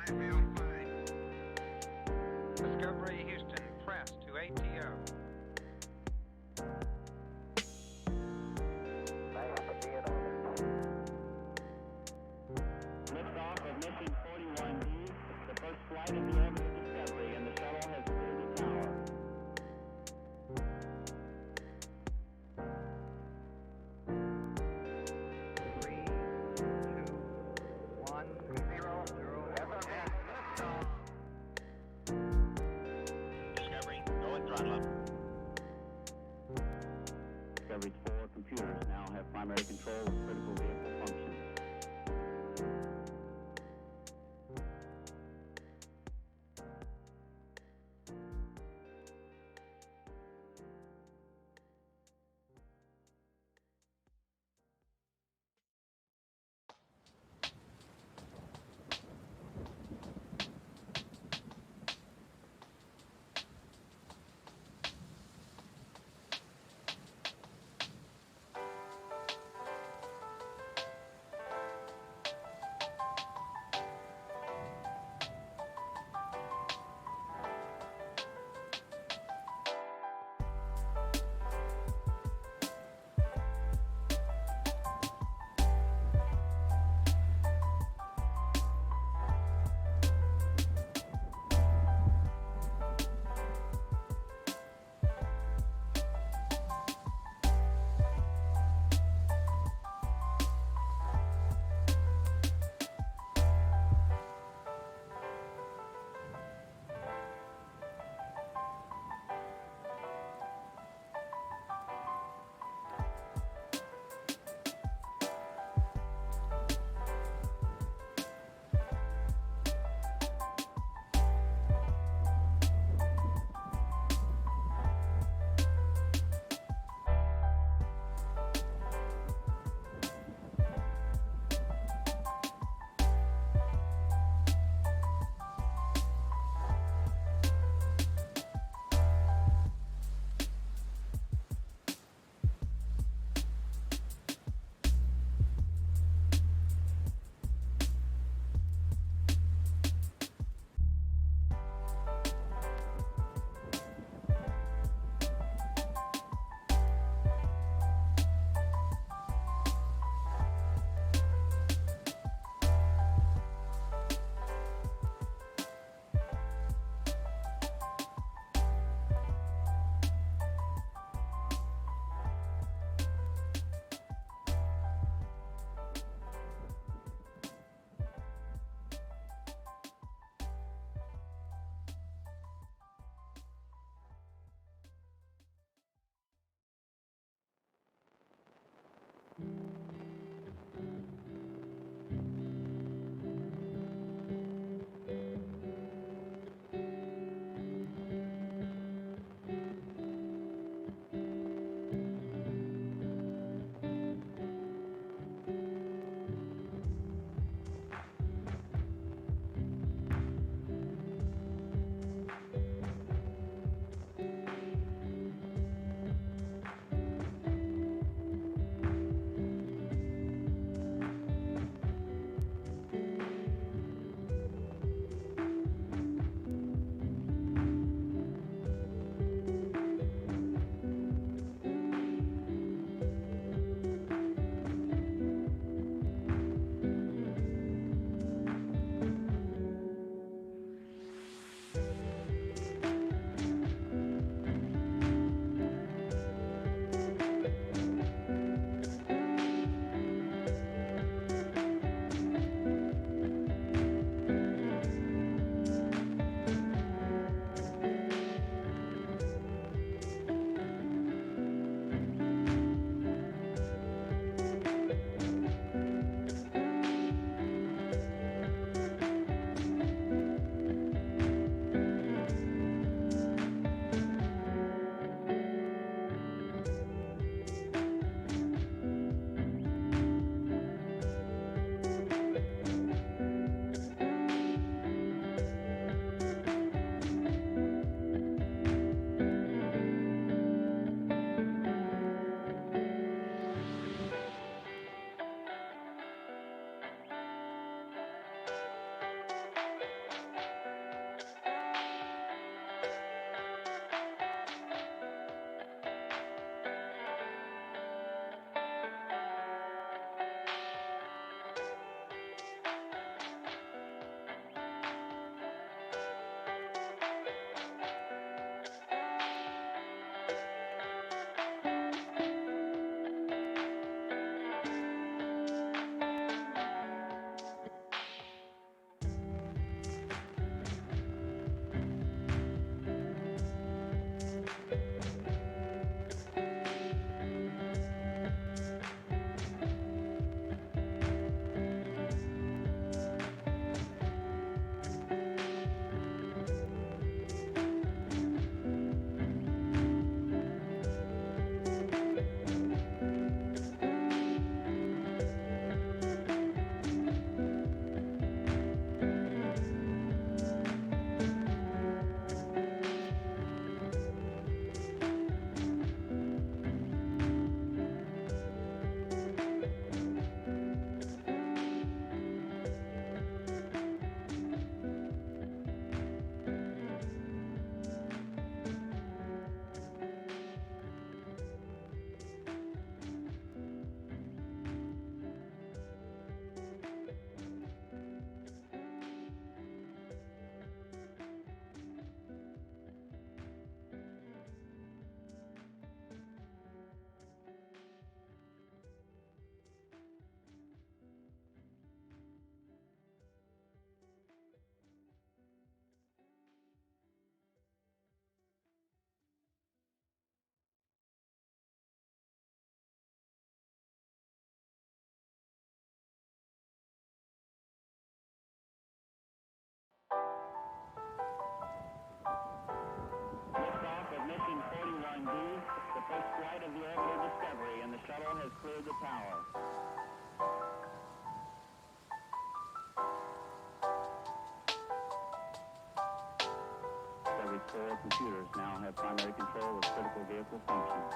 Discovery Houston, press to ATO. Liftoff of mission 41D, the first flight in the orbit of Discovery, and the shuttle has cleared the tower. Discovery, go and throttle up. Discovery's 4 computers now have primary control of critical vehicle functions. first flight of the orbiter Discovery, and the shuttle has cleared the tower. Discovery's 4 computers now have primary control of critical vehicle functions.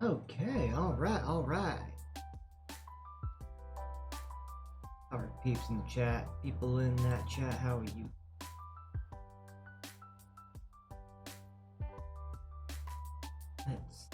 Okay, alright, alright. Alright, peeps in the chat. People in that chat, how are you? Let's...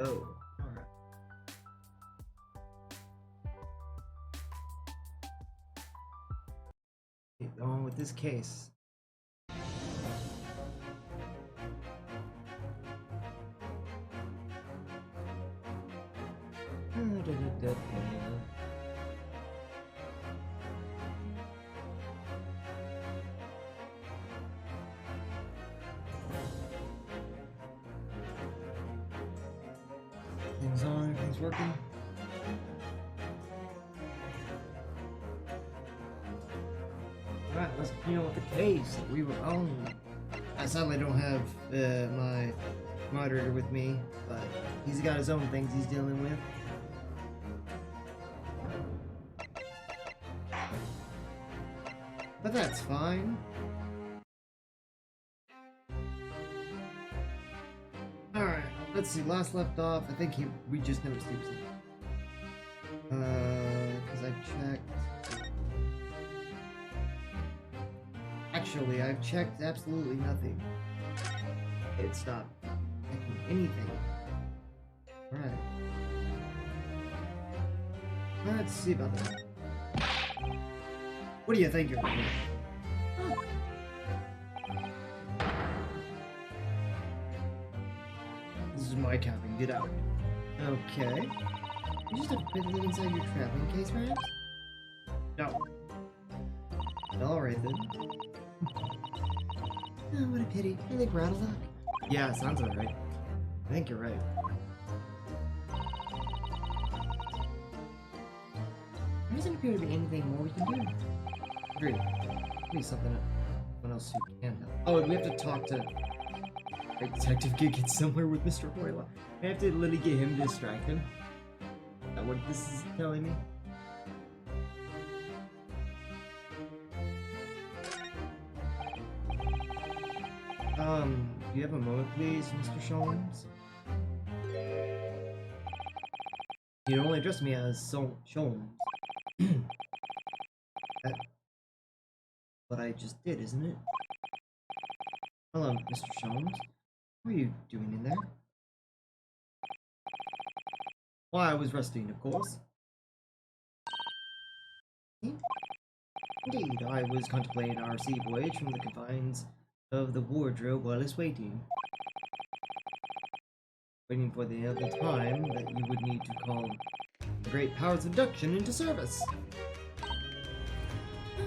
Oh, alright. Keep going with this case. Things on, everything's working. Alright, let's continue with the case that we were on. I sadly don't have my moderator with me, but he's got his own things he's dealing with. But that's fine. Alright, let's see, last left off, I think we just never sleeps in. Cause I checked. Actually, I've checked absolutely nothing. It stopped checking anything. Alright. Let's see about that. What do you think you're doing? This is my cabin, get out. Okay. You just have to put it inside your traveling case, perhaps? No. Alright then. Oh, what a pity. You think we're out of luck? Yeah, sounds alright. I think you're right. There doesn't appear to be anything more we can do. Agreed. Maybe something else you can help. Oh, we have to talk to Detective Giggett somewhere with Mr. Royla. I have to literally get him to distract him. Is that what this is telling me? Do you have a moment, please, Mr. Sholmes? You only address me as Sholmes. That's what I just did, isn't it? Hello, Mr. Sholmes. What are you doing in there? Why, I was resting, of course. Indeed, I was contemplating our sea voyage from the confines of the wardrobe while I was waiting for the inevitable time that you would need to call the great powers of abduction into service.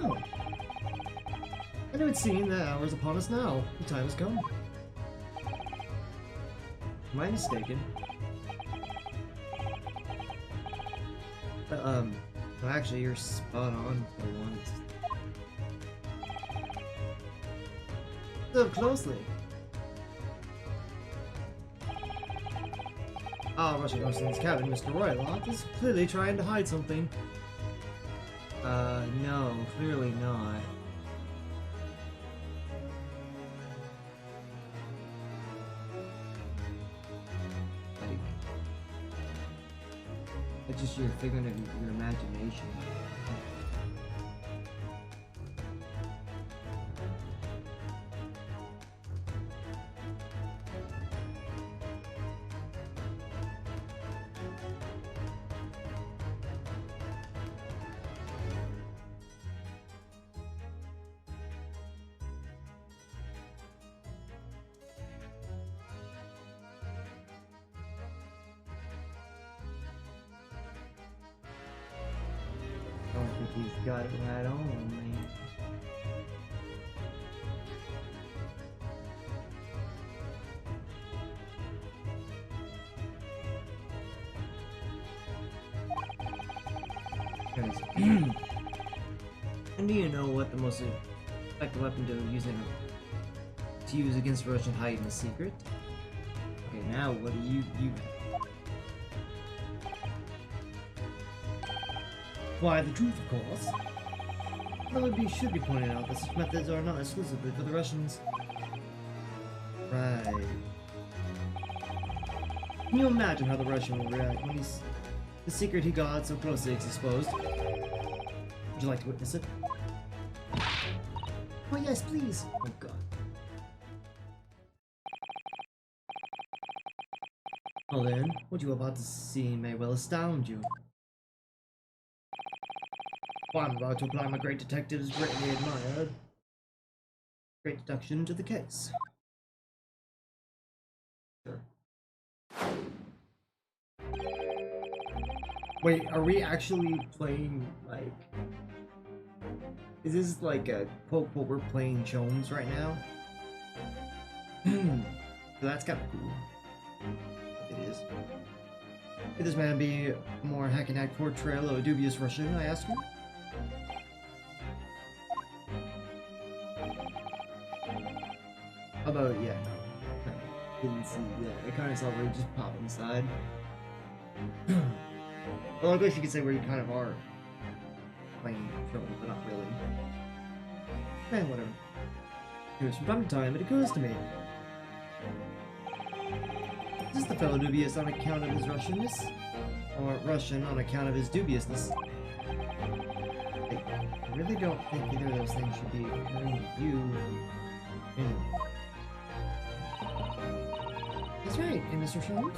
Oh. And it would seem that hour is upon us now. The time has come. Am I mistaken? No, actually, you're spot on for once. Look closely. Ah, rushing Ocean's cabin, Mr. Roylott is clearly trying to hide something. No, clearly not. It's just your figment of your imagination. He's got it right on, man. And do you know what the most effective weapon to use against Russian hide in secret? Okay, now what do you Why, the truth, of course. Though it should be pointed out that such methods are not exclusively for the Russians. Right. Can you imagine how the Russian will react when the secret he got so closely is exposed? Would you like to witness it? Oh yes, please! Oh god. Well then, what you are about to see may well astound you. What I'm about to apply my great detective's greatly admired great deduction into the case. Sure. Wait, are we actually playing, like... Is this like a quote, we're playing Jones right now? So that's kind of cool. It is. Could this man be a more hack-and-hack portrayal of a dubious Russian, I ask you? How about, yeah, no. Didn't see that. I kind of saw where you just pop inside. Well, I guess you could say where you kind of are playing Jones, but not really. Eh, whatever. Anyways, from time to time, it occurs to me. Is this the fellow dubious on account of his Russianness? Or Russian on account of his dubiousness? I really don't think either of those things should be occurring to you. Anyway. That's right, and Mr. Jones?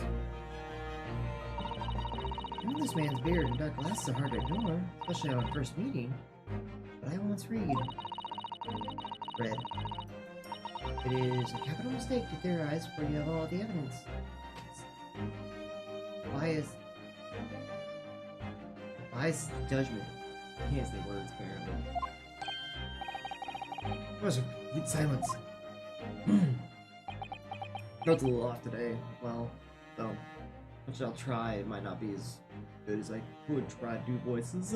I know this man's beard and dark glasses are hard to ignore, especially on first meeting, but I once read. It is a capital mistake to theorize before you have all the evidence. Biased judgment. I can't say words, apparently. There was a complete silence. Notes a little off today. Well, so much I'll try, it might not be as good as I could try to do voices.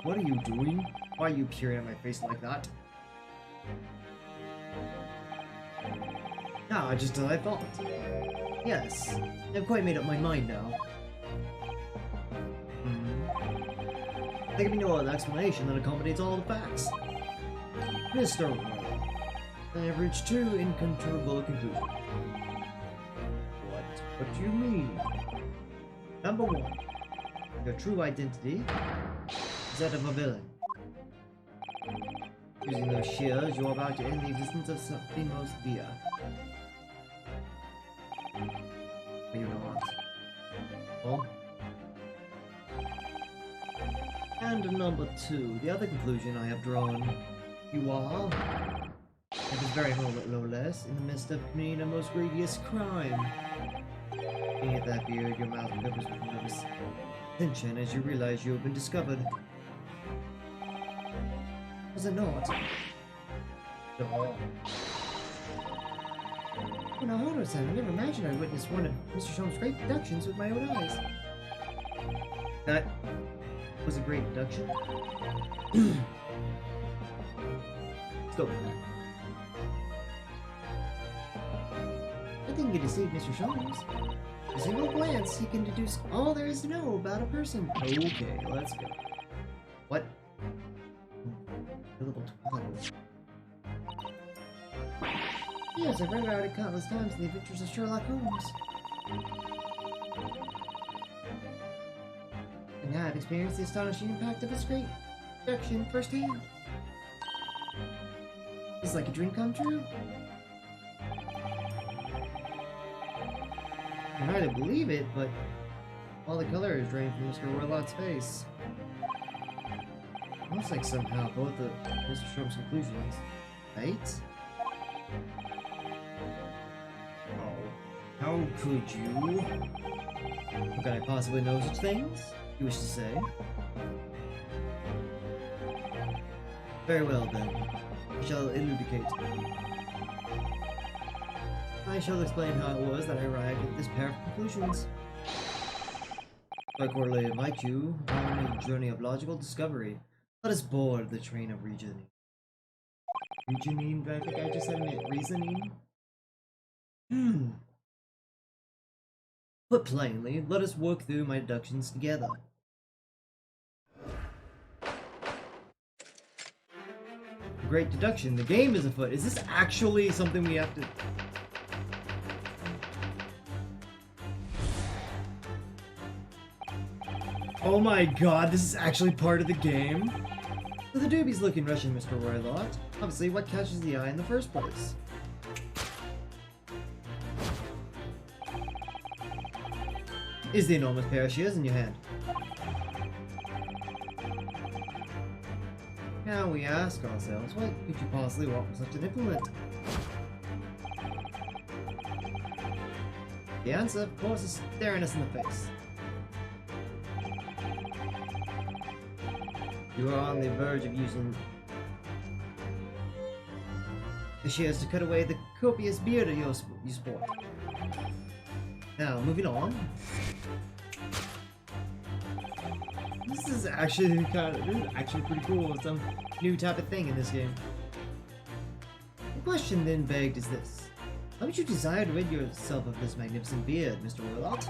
What are you doing? Why are you peering at my face like that? Ah, just as I thought. Yes, I've quite made up my mind now. There can be no other explanation that accommodates all the facts. Mr. Roy, I have reached two incontrovertible conclusions. What do you mean? Number one, your true identity is that of a villain. Using those shears, you are about to end the existence of something most dear. But you know what? Oh? And number two, the other conclusion I have drawn. You are, at this very moment no less, in the midst of committing a most grievous crime. Looking at that beard, your mouth quivers with nervous tension as you realize you have been discovered. Was it not? No. Oh, now hold on a second. I never imagined I'd witness one of Mr. Sholmes' great productions with my own eyes. That was a great deduction. Let's go with that. Nothing can deceive Mr. Sholmes. A single glance, he can deduce all there is to know about a person. Okay, let's go. What? A little twaddle. Yes, I've read about it countless times in the adventures of Sherlock Holmes. And I've experienced the astonishing impact of its great production firsthand. It's like a dream come true. I can hardly believe it, but all the color is drained from Mr. Warlot's face. Looks like somehow both of Mr. Sholmes' conclusions, right? Oh, how could you? How could I possibly know such things? you wish to say? Very well then. I shall elucidate. I shall explain how it was that I arrived at this pair of conclusions. I cordially invite you on a journey of logical discovery. Let us board the train of reasoning. Reasoning? I think I just said it. Reasoning? Put plainly, let us work through my deductions together. Great deduction. The game is afoot. Is this actually something we have to... Oh my god, this is actually part of the game? So the doobie's looking Russian, Mr. Roylott. Obviously, what catches the eye in the first place? Is the enormous pair of shears in your hand? Now we ask ourselves, what could you possibly want from such an implement? The answer, of course, is staring us in the face. You are on the verge of using the shears to cut away the copious beard you sport. Now, moving on. This is actually pretty cool. Some new type of thing in this game. The question then begged is this: how would you desire to rid yourself of this magnificent beard, Mr. Roylott?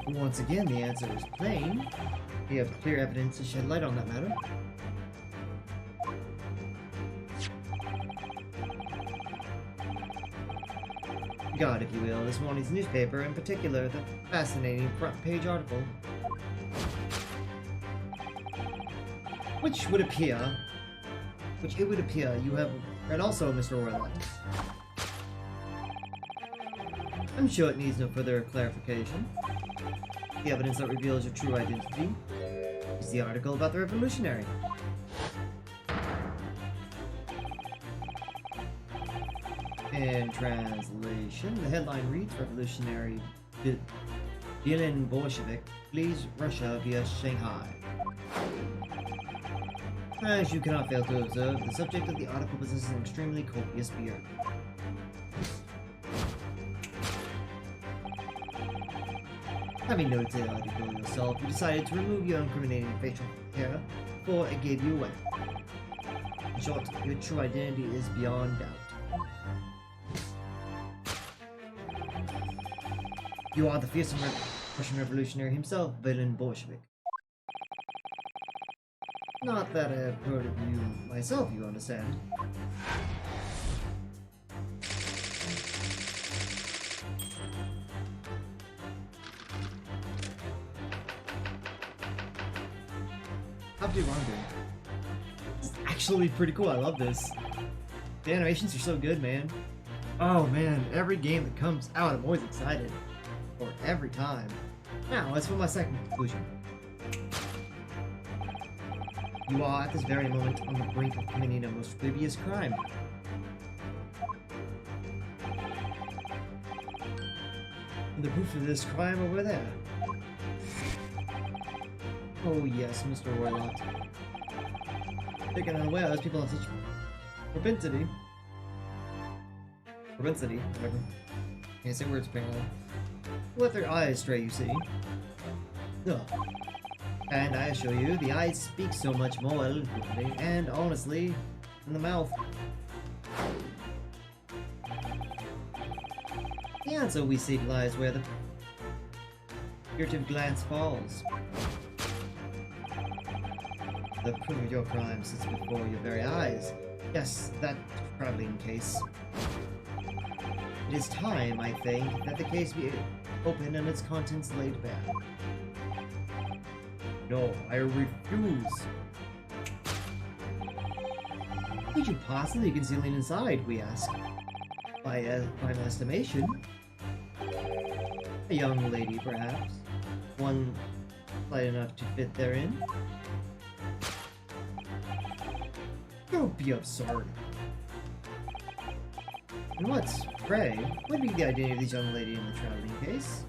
Once again, the answer is plain. We have clear evidence to shed light on that matter. God, if you will, this morning's newspaper, in particular, the fascinating front page article, which it would appear you have read also, Mr. Roylott. I'm sure it needs no further clarification. The evidence that reveals your true identity is the article about the revolutionary. In translation, the headline reads, Revolutionary Villain Bolshevik flees Russia via Shanghai. As you cannot fail to observe, the subject of the article possesses an extremely copious beard. Having noted the article yourself, you decided to remove your incriminating facial hair before it gave you away. In short, your true identity is beyond doubt. You are the fearsome Russian revolutionary himself, Villain Bolshevik. Not that I have heard of you myself, you understand. How do you want to? This is actually pretty cool. I love this. The animations are so good, man. Oh man, every game that comes out, I'm always excited. Or every time. Now, as for my second conclusion. You are at this very moment on the brink of committing a most grievous crime. And the proof of this crime over there. Oh yes, Mr. Roylott. Taken unawares, people have such propensity, whatever. Can't say words apparently. Let their eyes stray, you see. Ugh. And I assure you, the eyes speak so much more eloquently and honestly than the mouth. The answer we seek lies where the furtive glance falls. The proof of your crime sits before your very eyes. Yes, that traveling case. It is time, I think, that the case be opened and its contents laid bare. No, I refuse. What could you possibly be concealing inside, we ask? By my estimation. A young lady, perhaps. One light enough to fit therein. Don't be absurd. And what's, pray, what would be the identity of this young lady in the traveling case?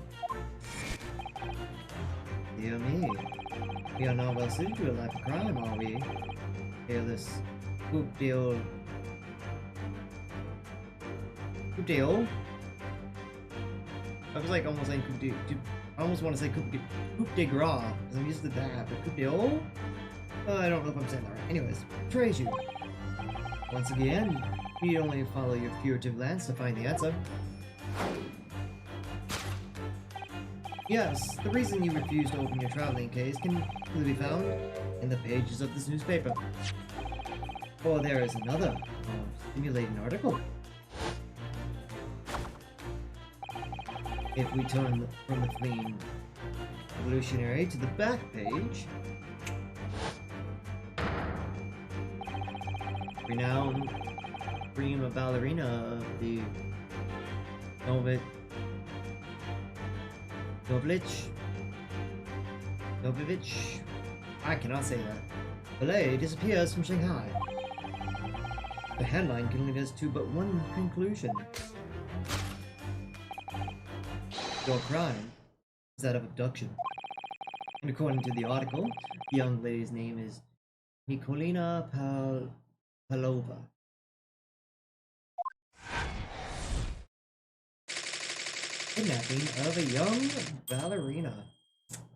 Dear me. We are not well suited to a life of crime, are we? Fearless. Coup deal. Coup deal? I was like almost saying coup de. I almost want to say coup de gras, because I'm used to that, but coup deal? I don't know if I'm saying that right. Anyways, praise you. Once again, you only follow your furtive glance to find the answer. Yes, the reason you refuse to open your traveling case can be found in the pages of this newspaper. Or there is another, stimulating article. If we turn from the fleeing revolutionary to the back page, renowned prima ballerina of the Novovich, I cannot say that. Ballet disappears from Shanghai. The headline can lead us to but one conclusion. Your crime is that of abduction. And according to the article, the young lady's name is Nikolina Palova. Kidnapping of a young ballerina.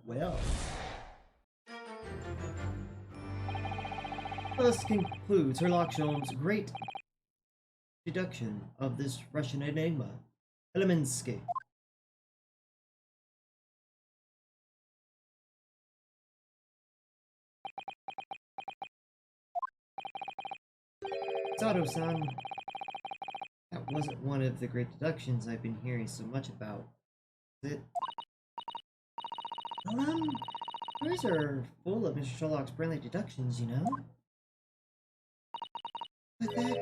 Well. Thus concludes Sherlock Holmes' great deduction of this Russian enigma, Eleminsky. Sato-san, that wasn't one of the great deductions I've been hearing so much about, is it? Well, yours are full of Mr. Sherlock's brilliant deductions, you know? But that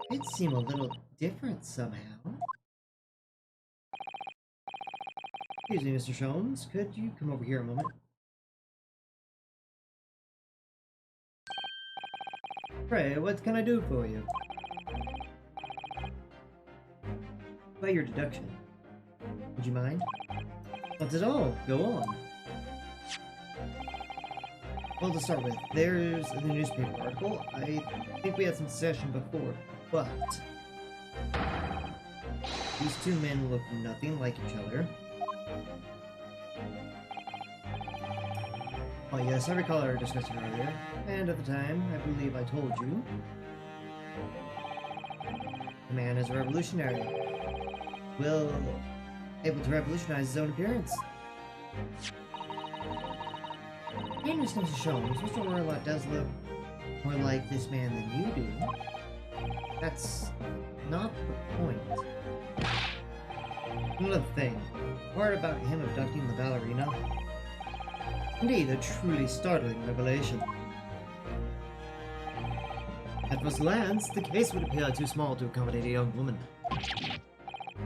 did seem a little different somehow. Excuse me, Mr. Holmes, could you come over here a moment? Pray, what can I do for you? By your deduction. Would you mind? Not at all. Go on. Well, to start with, there's the newspaper article. I think we had some discussion before, but these two men look nothing like each other. Oh yes, I recall our discussion earlier, and at the time, I believe I told you, the man is a revolutionary, able to revolutionize his own appearance. In response to Holmes, Mr. Orlott does look more like this man than you do. That's not the point. Another thing, part about him abducting the ballerina. Indeed, a truly startling revelation. At first glance, the case would appear too small to accommodate a young woman.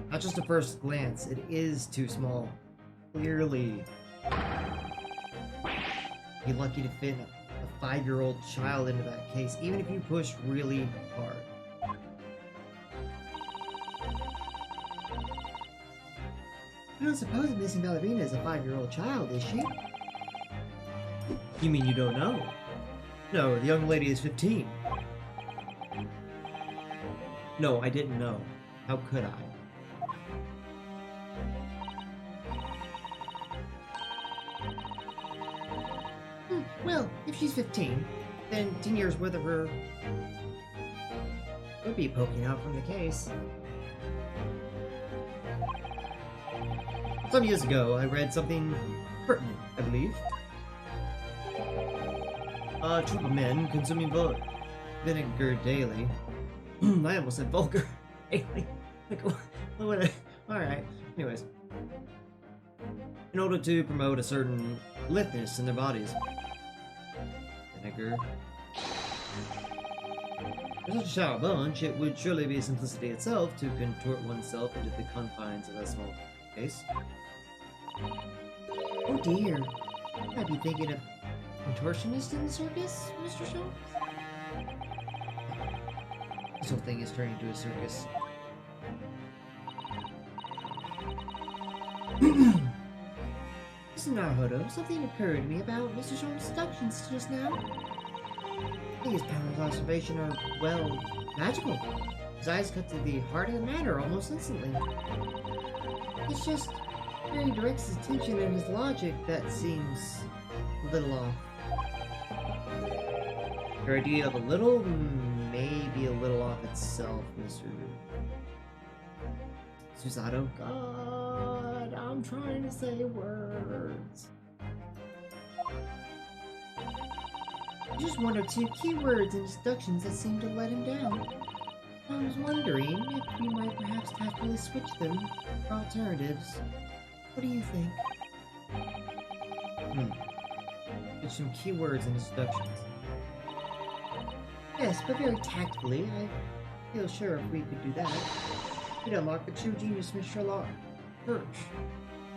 Not just at first glance, it is too small. Clearly. Be lucky to fit a 5-year-old child into that case, even if you push really hard. I don't suppose the missing ballerina is a 5-year-old child, is she? You mean you don't know? No, the young lady is 15. No, I didn't know. How could I? Well, if she's 15, then 10 years worth of her would be poking out from the case. Some years ago, I read something pertinent, I believe. A troop of men consuming vinegar daily. I almost said vulgar. Daily. Like, what? Alright. Anyways. In order to promote a certain litheness in their bodies. Vinegar. For such a shallow bunch, it would surely be simplicity itself to contort oneself into the confines of a small case. Oh dear. I'd be thinking of contortionist in the circus, Mr. Schultz? This whole thing is turning into a circus. This Listen, Naruto, something occurred to me about Mr. Sholmes' seductions just now. I think his powers of observation are, well, magical. His eyes cut to the heart of the matter almost instantly. It's just where he directs his attention and his logic that seems a little off. Your idea of a little may be a little off itself, Mr. Susato. God, I'm trying to say words. Just one or two keywords and deductions that seem to let him down. I was wondering if we might perhaps tactfully switch them for alternatives. What do you think? Switch some keywords and deductions. Yes, but very tactfully. I feel sure if we could do that, we'd unlock the true genius Mr. Sherlock Birch.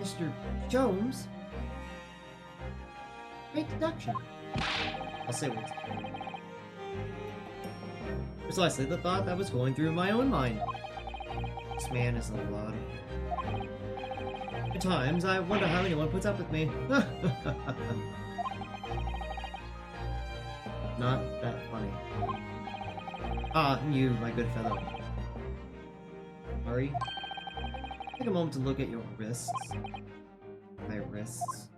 Mr. Jones. Great deduction. I'll say what. Precisely the thought that was going through my own mind. This man is a lot of... At times, I wonder how anyone puts up with me. Not that funny. Ah, you, my good fellow. Sorry. Take a moment to look at your wrists. My wrists.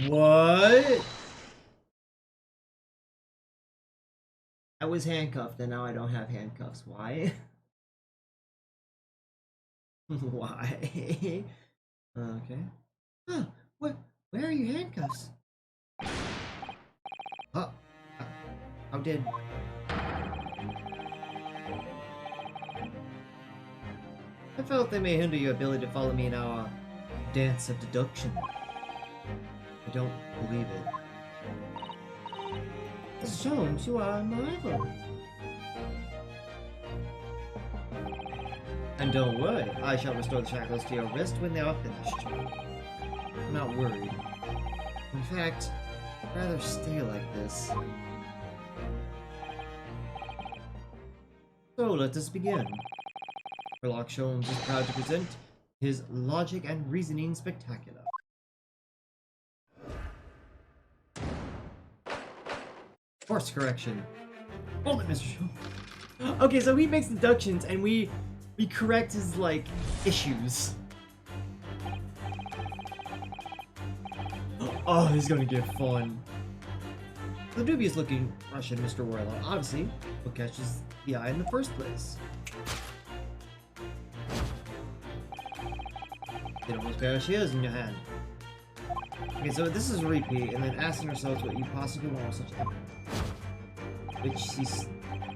What? I was handcuffed and now I don't have handcuffs. Why? Why? Okay. Huh, where are your handcuffs? Oh, how did... I felt they may hinder your ability to follow me in our dance of deduction. I don't believe it. Mr. Sholmes, you are my rival. And don't worry, I shall restore the shackles to your wrist when they are finished. I'm not worried. In fact, I'd rather stay like this. So let us begin. Sherlock Sholmes is proud to present his logic and reasoning spectacular. Course correction. Hold it, Mr. Sholmes. Okay, so he makes deductions and we correct his, like, issues. Oh, this is gonna get fun. The dubious looking Russian Mr. Warlock, obviously, what catches the eye in the first place. Get almost pair of shears in your hand. Okay, so this is a repeat, and then asking ourselves what you possibly want with such a... Which he's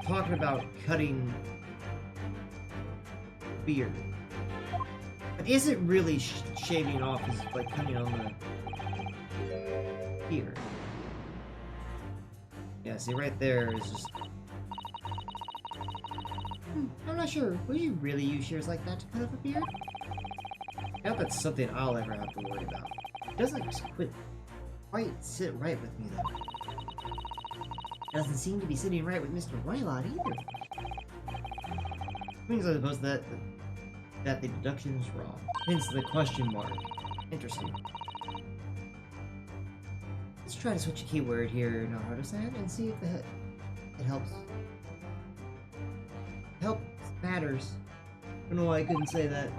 talking about cutting beard. But is it really shaving off? Is like cutting on the beard? Yeah, see right there is just... I'm not sure. Would you really use shears like that to cut off a beard? I doubt that's something I'll ever have to worry about. It doesn't quite sit right with me though. Doesn't seem to be sitting right with Mr. Roylott either. Means I suppose that the deduction is wrong. Hence the question mark. Interesting. Let's try to switch a keyword here, Naruto-san, and see if it helps. Help matters. I don't know why I couldn't say that.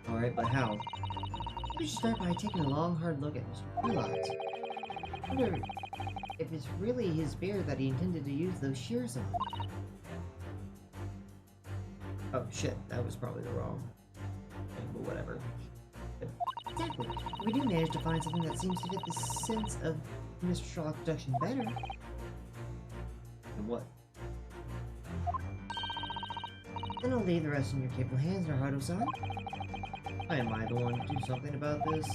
Alright, but how? We should start by taking a long, hard look at Mr. Roylott. I wonder if it's really his beard that he intended to use those shears on. Oh shit, that was probably the wrong thing, but whatever. Exactly. We do manage to find something that seems to fit the sense of Mr. Sherlock's deduction better. And what? Then I'll leave the rest in your capable hands, Naruto-san. Am I the one to do something about this?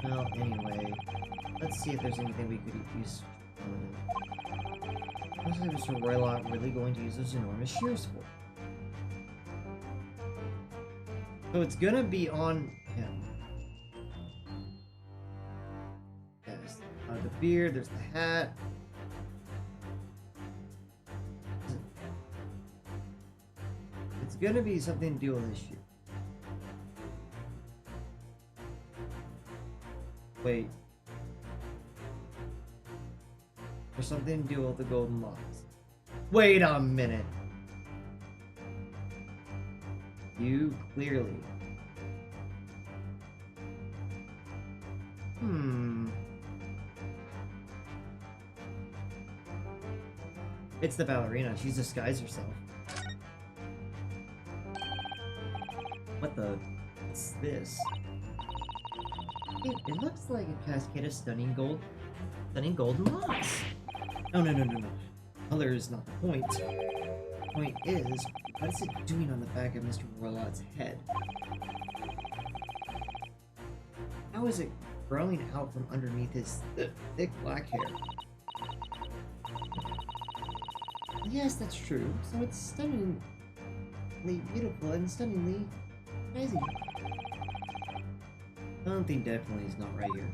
Well, anyway, let's see if there's anything we could use. What's Mr. Roylott really going to use those enormous shears for? So it's gonna be on him. There's the beard, there's the hat. It's gonna be something to do with this shoe. Wait. There's something to do with the golden locks. Wait a minute. You clearly. It's the ballerina. She's disguised herself. What the? What's this? It looks like a cascade of stunning golden locks. No. Color is not the point. The point is, what is it doing on the back of Mr. Roylot's head? How is it growing out from underneath his thick black hair? Yes, that's true. So it's stunningly beautiful and stunningly crazy. Something definitely is not right here.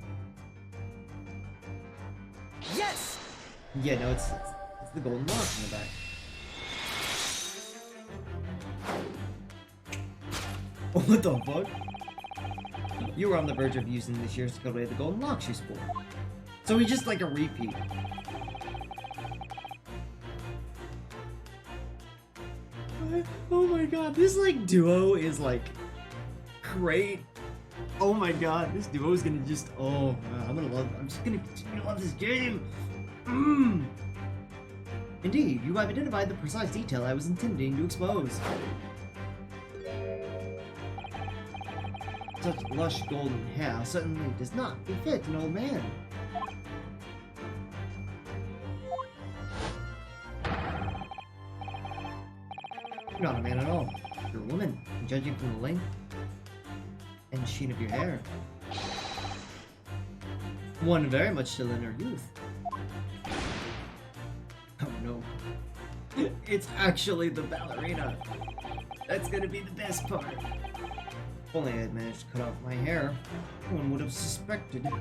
Yes! Yeah, no, it's the golden locks in the back. What the fuck? You were on the verge of using this year's to go away the golden locks you sport. So we just like a repeat. Oh my god, this like duo is like great. Oh my god, this duo is gonna just I'm just gonna continue to love this game. Indeed, you have identified the precise detail I was intending to expose. Such lush golden hair certainly does not befit an old man. You're not a man at all. You're a woman, judging from the length and sheen of your hair. One very much still in her youth. Oh no. It's actually the ballerina. That's gonna be the best part. If only I had managed to cut off my hair, no one would have suspected. The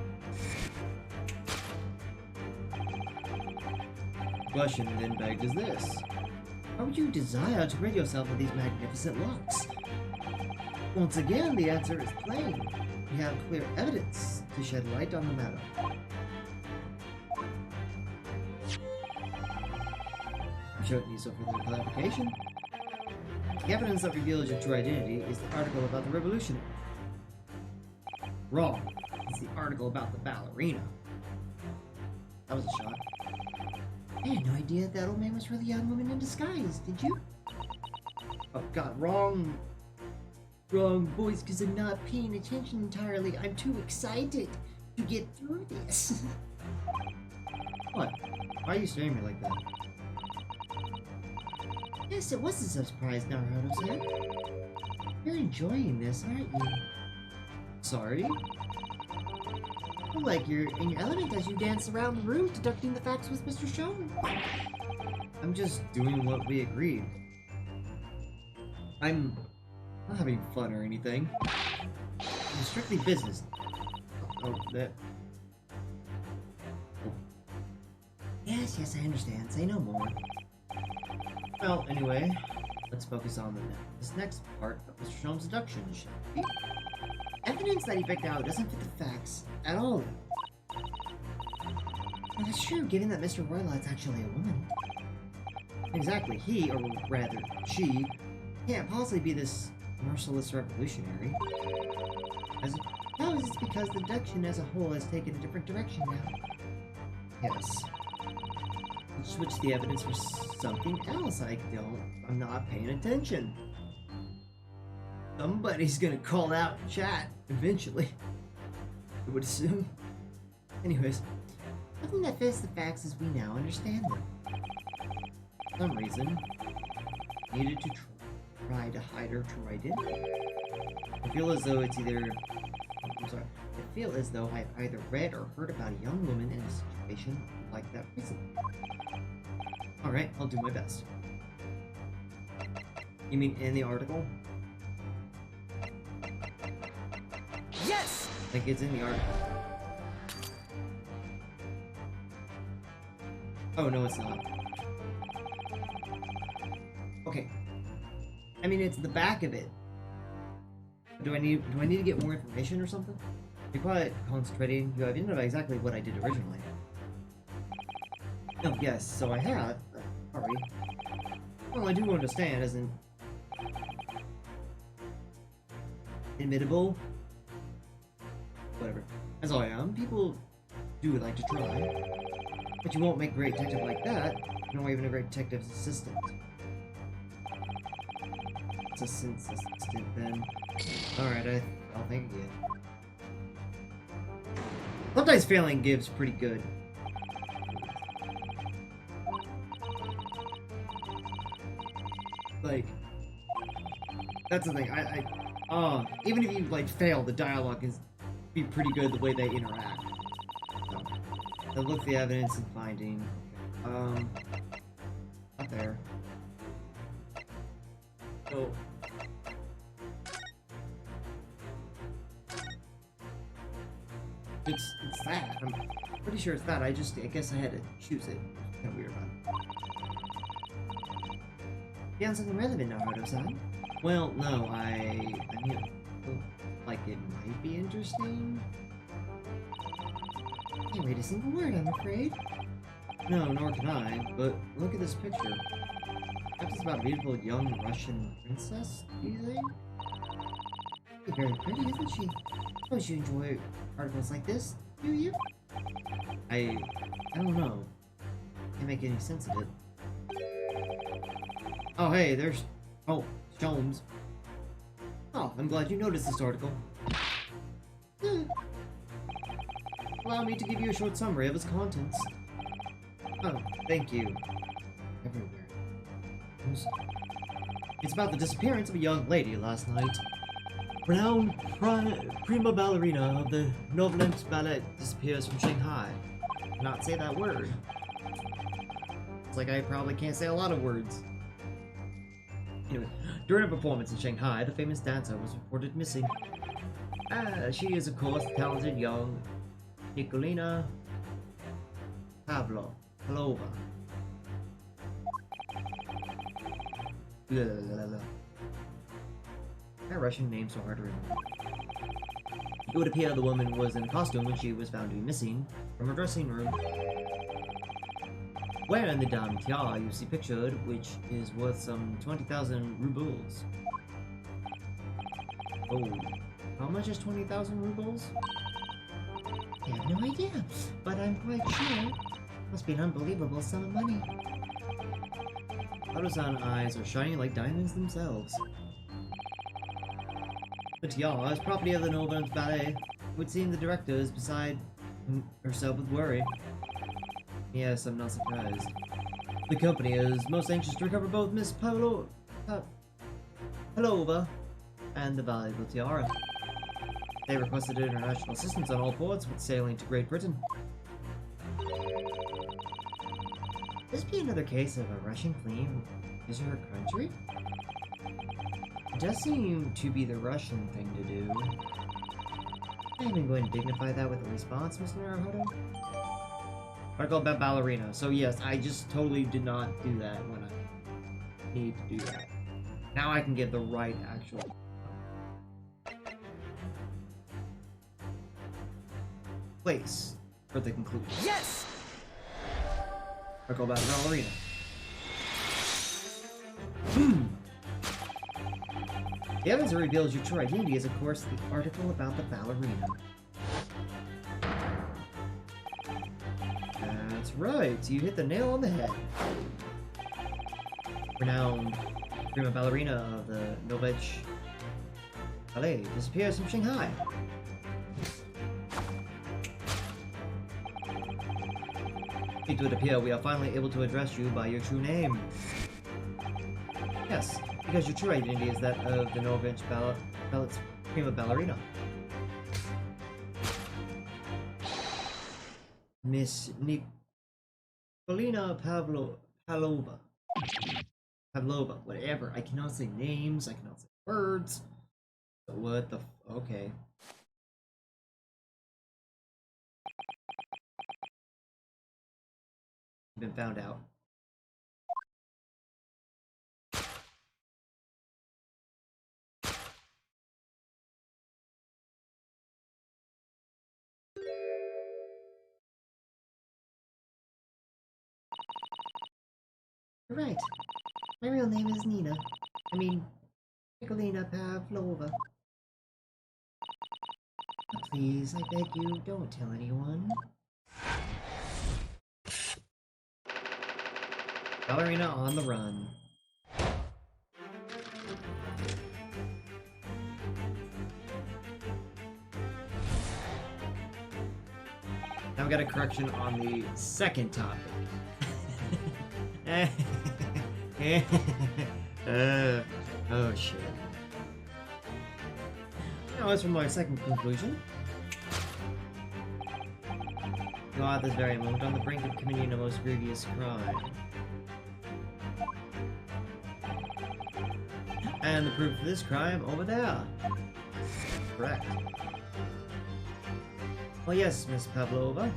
question then begged is this. How would you desire to rid yourself of these magnificent locks? Once again, the answer is plain. We have clear evidence to shed light on the matter. I'm sure it needs no further clarification. The evidence that reveals your true identity is the article about the revolutionary. Wrong. It's the article about the ballerina. That was a shot. I had no idea that old man was really a young woman in disguise, did you? Oh god, wrong voice, because I'm not paying attention entirely. I'm too excited to get through this. What? Why are you staring at me like that? Yes, it was a surprise, Naruto-san. You're enjoying this, aren't you? Sorry? Like you're in your element as you dance around the room deducting the facts with Mr. Shonen. I'm just doing what we agreed. I'm not having fun or anything. It's strictly business. Oh, that. Oh. Yes, I understand. Say no more. Well, anyway, let's focus on this next part of Mr. Shone's deduction, shall we? Evidence that he picked out doesn't fit the facts at all. Well, that's true, given that Mr. Roylot's actually a woman. Exactly, he, or rather, she, can't possibly be this merciless revolutionary. No, it's because the deduction as a whole has taken a different direction now. Yes. Switch the evidence for something else. I'm not paying attention. Somebody's gonna call out in chat eventually. I would assume. Anyways, nothing that fits the facts as we now understand them. For some reason, needed to try to hide her true identity. I feel as though I feel as though I've either read or heard about a young woman in a situation like that recently. Alright, I'll do my best. You mean in the article? Yes! I think it's in the article. Oh, no, it's not. Okay. I mean, it's the back of it. Do I need to get more information or something? Be quiet, concentrating. You have you know exactly what I did originally. Oh, yes, so I had. Sorry. Well, I do understand, isn't admittable. Whatever. As I am, people do like to try. But you won't make a great detective like that, nor even a great detective's assistant. Assistant's assistant, then. Alright, I'll think again. Sometimes failing gives pretty good. Like, that's the thing. Even if you like fail, the dialogue is be pretty good the way they interact. So, they'll look the evidence and finding. Not there. So. It's that. I'm pretty sure it's that. I guess I had to choose it. It's kind of weird, but. You have something relevant now, Hodo-san? Well, no, I mean, like it might be interesting. Can't read a single word, I'm afraid. No, nor can I. But look at this picture. Perhaps it's about a beautiful young Russian princess. Do you think? She's very pretty, isn't she? Don't you enjoy articles like this? Do you? I don't know. Can't make any sense of it. Oh, hey, there's... Oh, Sholmes. Oh, I'm glad you noticed this article. Allow me to give you a short summary of its contents. Oh, thank you. Everywhere. It's about the disappearance of a young lady last night. Renowned prima ballerina of the Novoland Ballet disappears from Shanghai. Cannot say that word. It's like I probably can't say a lot of words. Anyway, during a performance in Shanghai, the famous dancer was reported missing. She is, of course, the talented young Nikolina Pavlova. That Russian name so hard to remember. It would appear the woman was in a costume when she was found to be missing from her dressing room. Wearing the dame tiara you see pictured, which is worth some 20,000 rubles. Oh, how much is 20,000 rubles? I have no idea, but I'm quite sure. Must be an unbelievable sum of money. Hodo-san eyes are shining like diamonds themselves. The tiara is property of the Novoland Ballet. It would seem the director is beside herself with worry. Yes, I'm not surprised. The company is most anxious to recover both Miss Pavlova and the valuable tiara. They requested international assistance on all ports with sailing to Great Britain. This be another case of a Russian queen who is her country? It does seem to be the Russian thing to do. I'm even going to dignify that with a response, Mr. Naruhodo. Article about ballerina. So yes, I just totally did not do that when I need to do that. Now I can get the right actual place for the conclusion. Yes! Article about ballerina. The evidence that reveals your true identity is, of course, the article about the ballerina. That's right, you hit the nail on the head. Renowned prima ballerina of the Novich Ballet disappears from Shanghai. It would appear we are finally able to address you by your true name. Yes, because your true identity is that of the Novich Ballet's prima ballerina. Miss Nikolina Pavlova, whatever. I cannot say names, I cannot say words. What the okay. Been found out. You're right. My real name is Nina. I mean, Nikolina Pavlova. But please, I beg you, don't tell anyone. Ballerina on the run. Now we got a correction on the second topic. Oh shit. Now as for my second conclusion. You are at this very moment on the brink of committing a most grievous crime. And the proof of this crime over there. Correct. Well, yes, Miss Pavlova.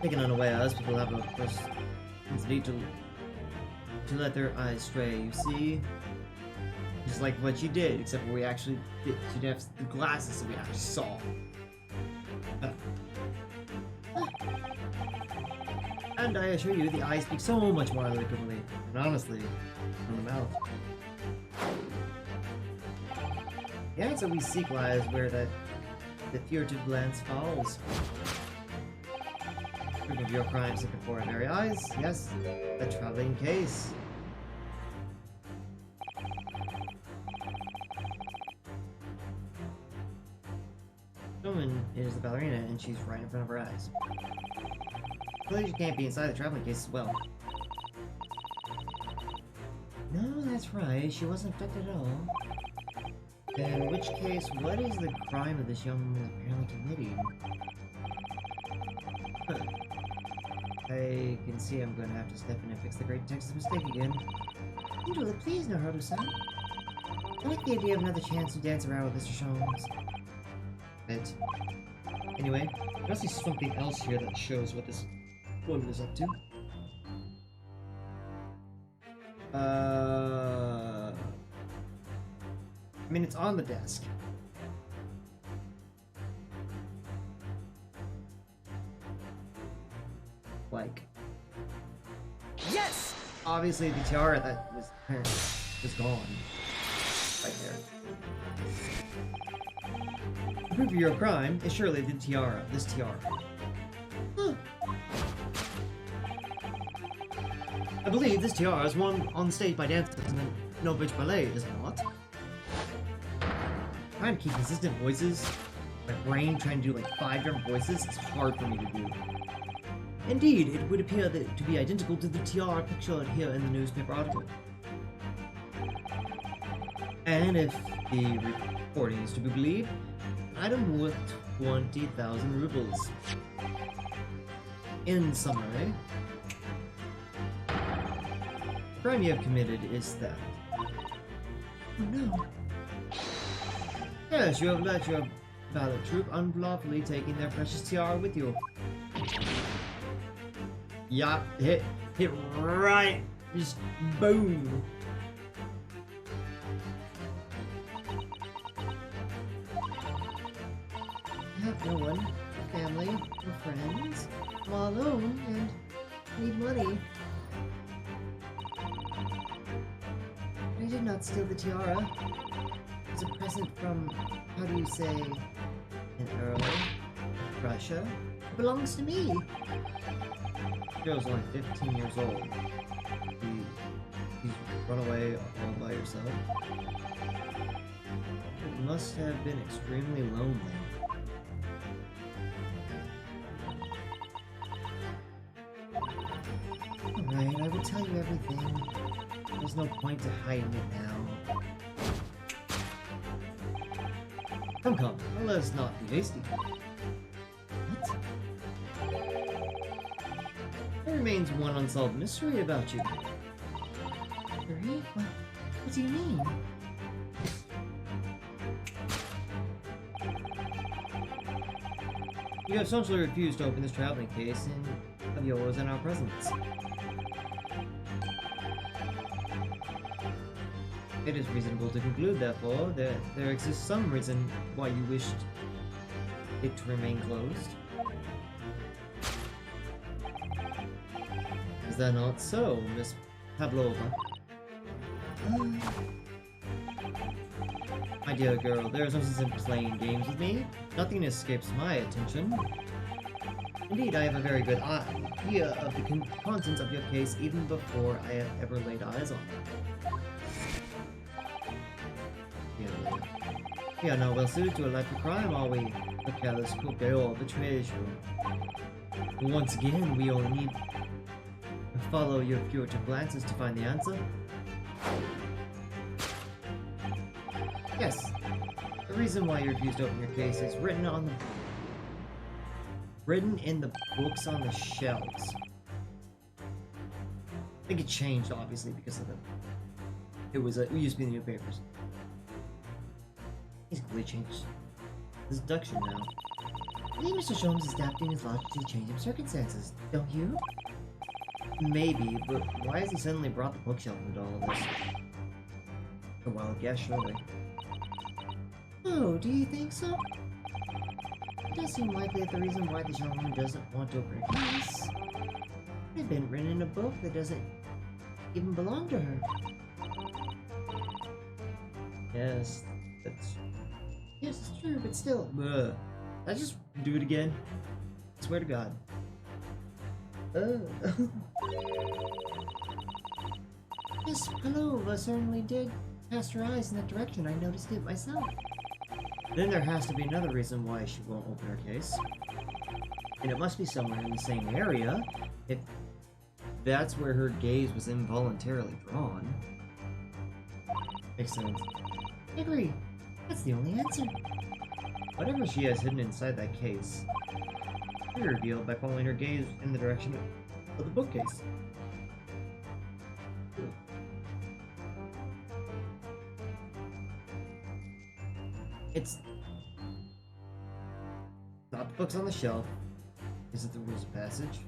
Taken unawares, people have a first instinct to let their eyes stray, you see? Just like what she did, except for we actually did. She did have the glasses so we actually saw. And I assure you, the eyes speak so much more eloquently, and honestly, from the mouth. The answer we seek lies where the furtive glance falls. Proof of your crimes before our very eyes, yes, a traveling case. Woman is the ballerina, and she's right in front of her eyes. Clearly, she can't be inside the traveling case as well. No, that's right. She wasn't affected at all. In which case, what is the crime that this young woman is apparently committing? I can see I'm going to have to step in and fix the great Texas mistake again. Angela, please, no Haruto-san. I like the idea of another chance to dance around with Mr. Sholmes. But anyway, there's actually something else here that shows what this woman is up to. I mean, it's on the desk. Like, yes! Obviously, the tiara that was gone. Right there. The proof of your crime is surely the tiara. This tiara. Huh. I believe this tiara is worn on stage by dancers in the Novich Ballet, is it not? Trying to keep consistent voices, my brain trying to do like 5 different voices, it's hard for me to do. Indeed, it would appear to be identical to the tiara pictured here in the newspaper article. And if the reporting is to be believed, an item worth 20,000 rubles. In summary, the crime you have committed is theft. Oh no. Yes, you have let your ballet troupe unlawfully taking their precious tiara with you. Yeah, hit right, just boom. I have no one, no family, no friends. I'm all alone and need money. I did not steal the tiara. It's a present from, how do you say, an earl of Russia. It belongs to me. The girl's only 15 years old. He's run away all by herself. It must have been extremely lonely. Alright, I will tell you everything. There's no point to hiding it now. Come, let us not be hasty. What? There remains one unsolved mystery about you. Mystery? What do you mean? You have essentially refused to open this traveling case of yours in our presence. It is reasonable to conclude, therefore, that there exists some reason why you wished it to remain closed. Is that not so, Miss Pavlova? My dear girl, there is no sense in playing games with me. Nothing escapes my attention. Indeed, I have a very good idea of the contents of your case even before I have ever laid eyes on it. We are not well suited to a life of crime, are we? The careless cook or betrays you. Once again, we only need to follow your furtive glances to find the answer. Yes, the reason why you refused to open your case is written in the books on the shelves. I think it changed, obviously, because of it used to be in the newspapers. He's completely changed his deduction now. I think Mr. Sholmes is adapting his logic to the changing circumstances, don't you? Maybe, but why has he suddenly brought the bookshelf into all of this? A wild guess, surely. Oh, do you think so? It does seem likely that the reason why the gentleman doesn't want to open her case could have been written in a book that doesn't even belong to her. Yes, it's true, but still. Ugh. I just do it again. I swear to God. Miss Pavlova certainly did cast her eyes in that direction. I noticed it myself. Then there has to be another reason why she won't open her case. And it must be somewhere in the same area, if that's where her gaze was involuntarily drawn. Makes sense. I agree. That's the only answer. Whatever she has hidden inside that case, she revealed by following her gaze in the direction of the bookcase. It's not the books on the shelf. Is it the rules of passage?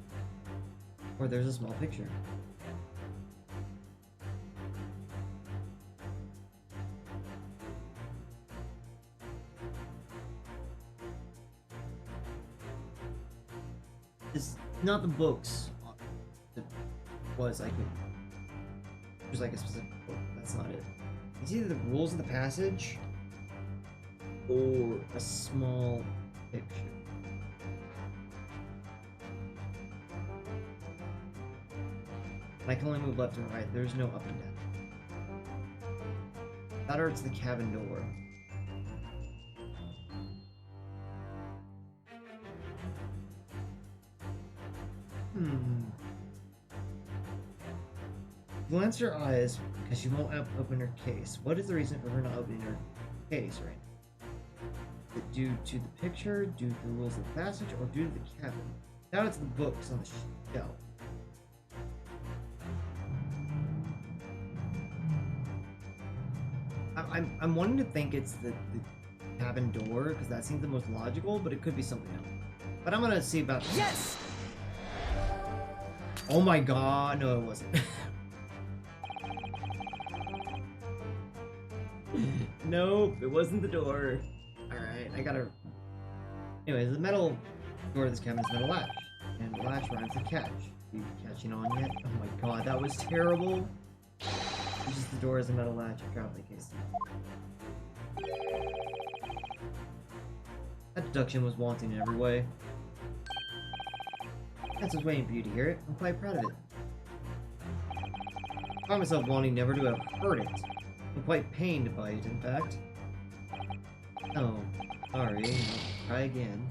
Or there's a small picture. It's not the books. It was like there's like a specific book. That's not it. It's either the rules of the passage or a small picture. And I can only move left and right. There's no up and down. That or it's the cabin door. Glance her eyes because she won't open her case. What is the reason for her not opening her case right now? Is it due to the picture, due to the rules of the passage, or due to the cabin? Now it's the books on the shelf. I'm wanting to think it's the cabin door because that seems the most logical, but it could be something else. But I'm gonna see about that. Yes! Oh my god, no it wasn't. Nope, it wasn't the door. Alright, I gotta... Anyways, the metal door of this cabin is metal latch. And latch rhymes with catch. Are you catching on yet? Oh my god, that was terrible. Uses the door as a metal latch. I forgot the case. That deduction was wanting in every way. That's what's waiting for you to hear it. I'm quite proud of it. I found myself wanting never to have heard it. I'm quite pained by it, in fact. Oh, sorry. I'll try again.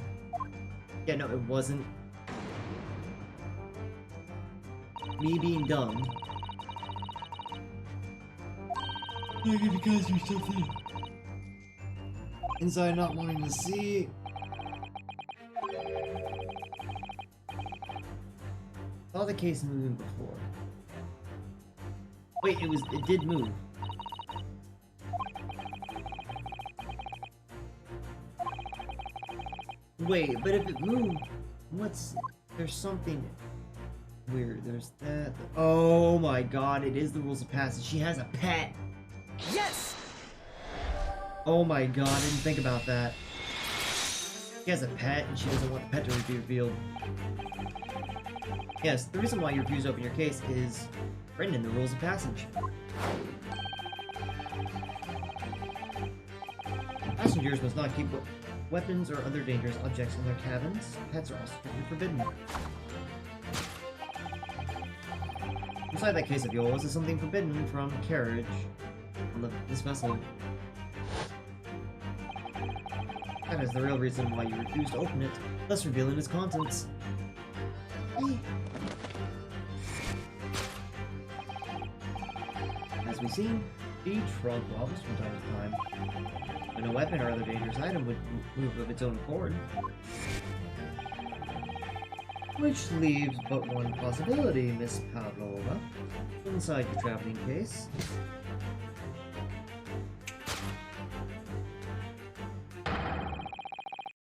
Yeah, no, it wasn't me being dumb. Maybe because you're something inside not wanting to see. Saw the case moving before. Wait, it did move. Wait, but if it moved, there's something weird. There's that. Oh my god, it is the rules of passage. She has a pet. Yes! Oh my god, I didn't think about that. She has a pet and she doesn't want the pet to be revealed. Yes, the reason why you refuse to open your case is written in the rules of passage. Passengers must not keep weapons or other dangerous objects in their cabins. Pets are also strictly forbidden. Inside that case of yours is something forbidden from carriage on this vessel. That is the real reason why you refuse to open it, thus revealing its contents. As we've seen, the trunk wobbles from time to time, when a weapon or other dangerous item would move of its own accord. Which leaves but one possibility, Miss Pavlova. Inside your traveling case.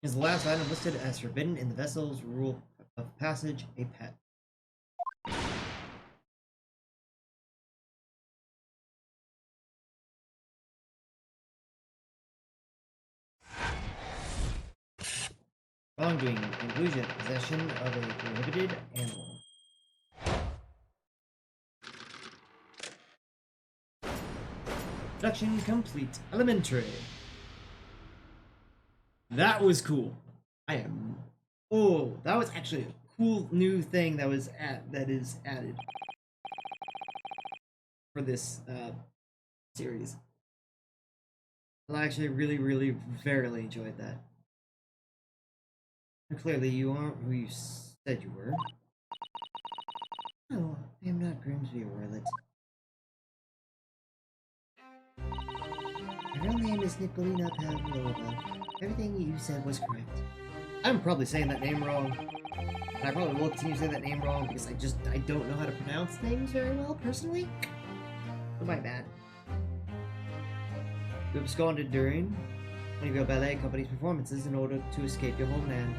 Is the last item listed as forbidden in the vessel's rule of passage, a pet. Wrongdoing inclusion, possession of a prohibited animal. Production complete. Elementary. That was cool. Oh, that was actually a cool new thing that is added for this series. I actually really very enjoyed that. Clearly, you aren't who you said you were. No, I am not Grimsby or Orlet. My real name is Nikolina Pavlova. Everything you said was correct. I'm probably saying that name wrong. And I probably will continue to say that name wrong because I don't know how to pronounce names very well, personally. So my bad. You absconded during one of your ballet company's performances in order to escape your homeland.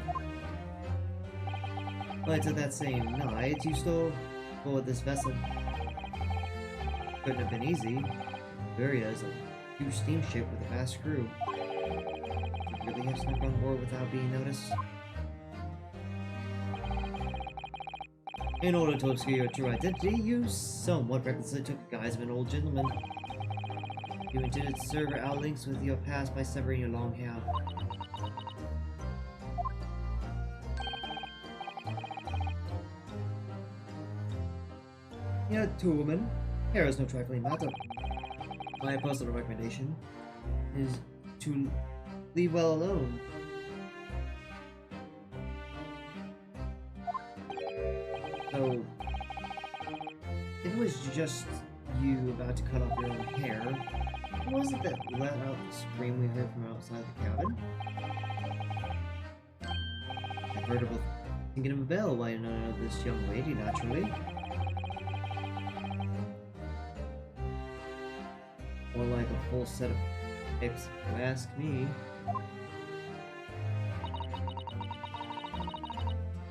Later that same night, you stole aboard this vessel. Couldn't have been easy. Iberia is a huge steamship with a vast crew. You really have snuck on board without being noticed? In order to obscure your true identity, you somewhat recklessly took the guise of an old gentleman. You intended to sever our links with your past by severing your long hair. You're two women. Hair is no trifling matter. My personal recommendation is to leave well alone. So, if it was just you about to cut off your own hair, who was it that let out the scream we heard from outside the cabin? I've heard of thinking of a bell by none of this young lady, naturally. More like a full set of pipes, if you ask me.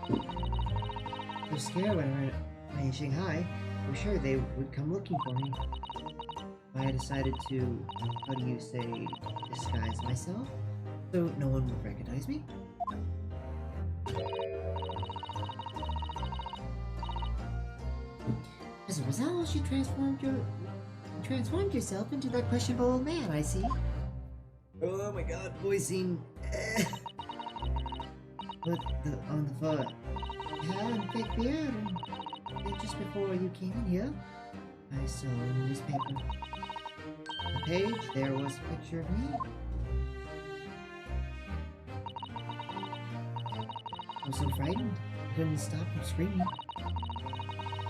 I was scared when I went in Shanghai. I was sure they would come looking for me. I decided to, how do you say, disguise myself, so no one would recognize me. As a result, you transformed yourself into that questionable old man, I see. Oh my god, voicing. But on the foot, hair and fake beard, and just before you came in here, I saw in the newspaper. On the page, there was a picture of me. I was so frightened, I couldn't stop from screaming.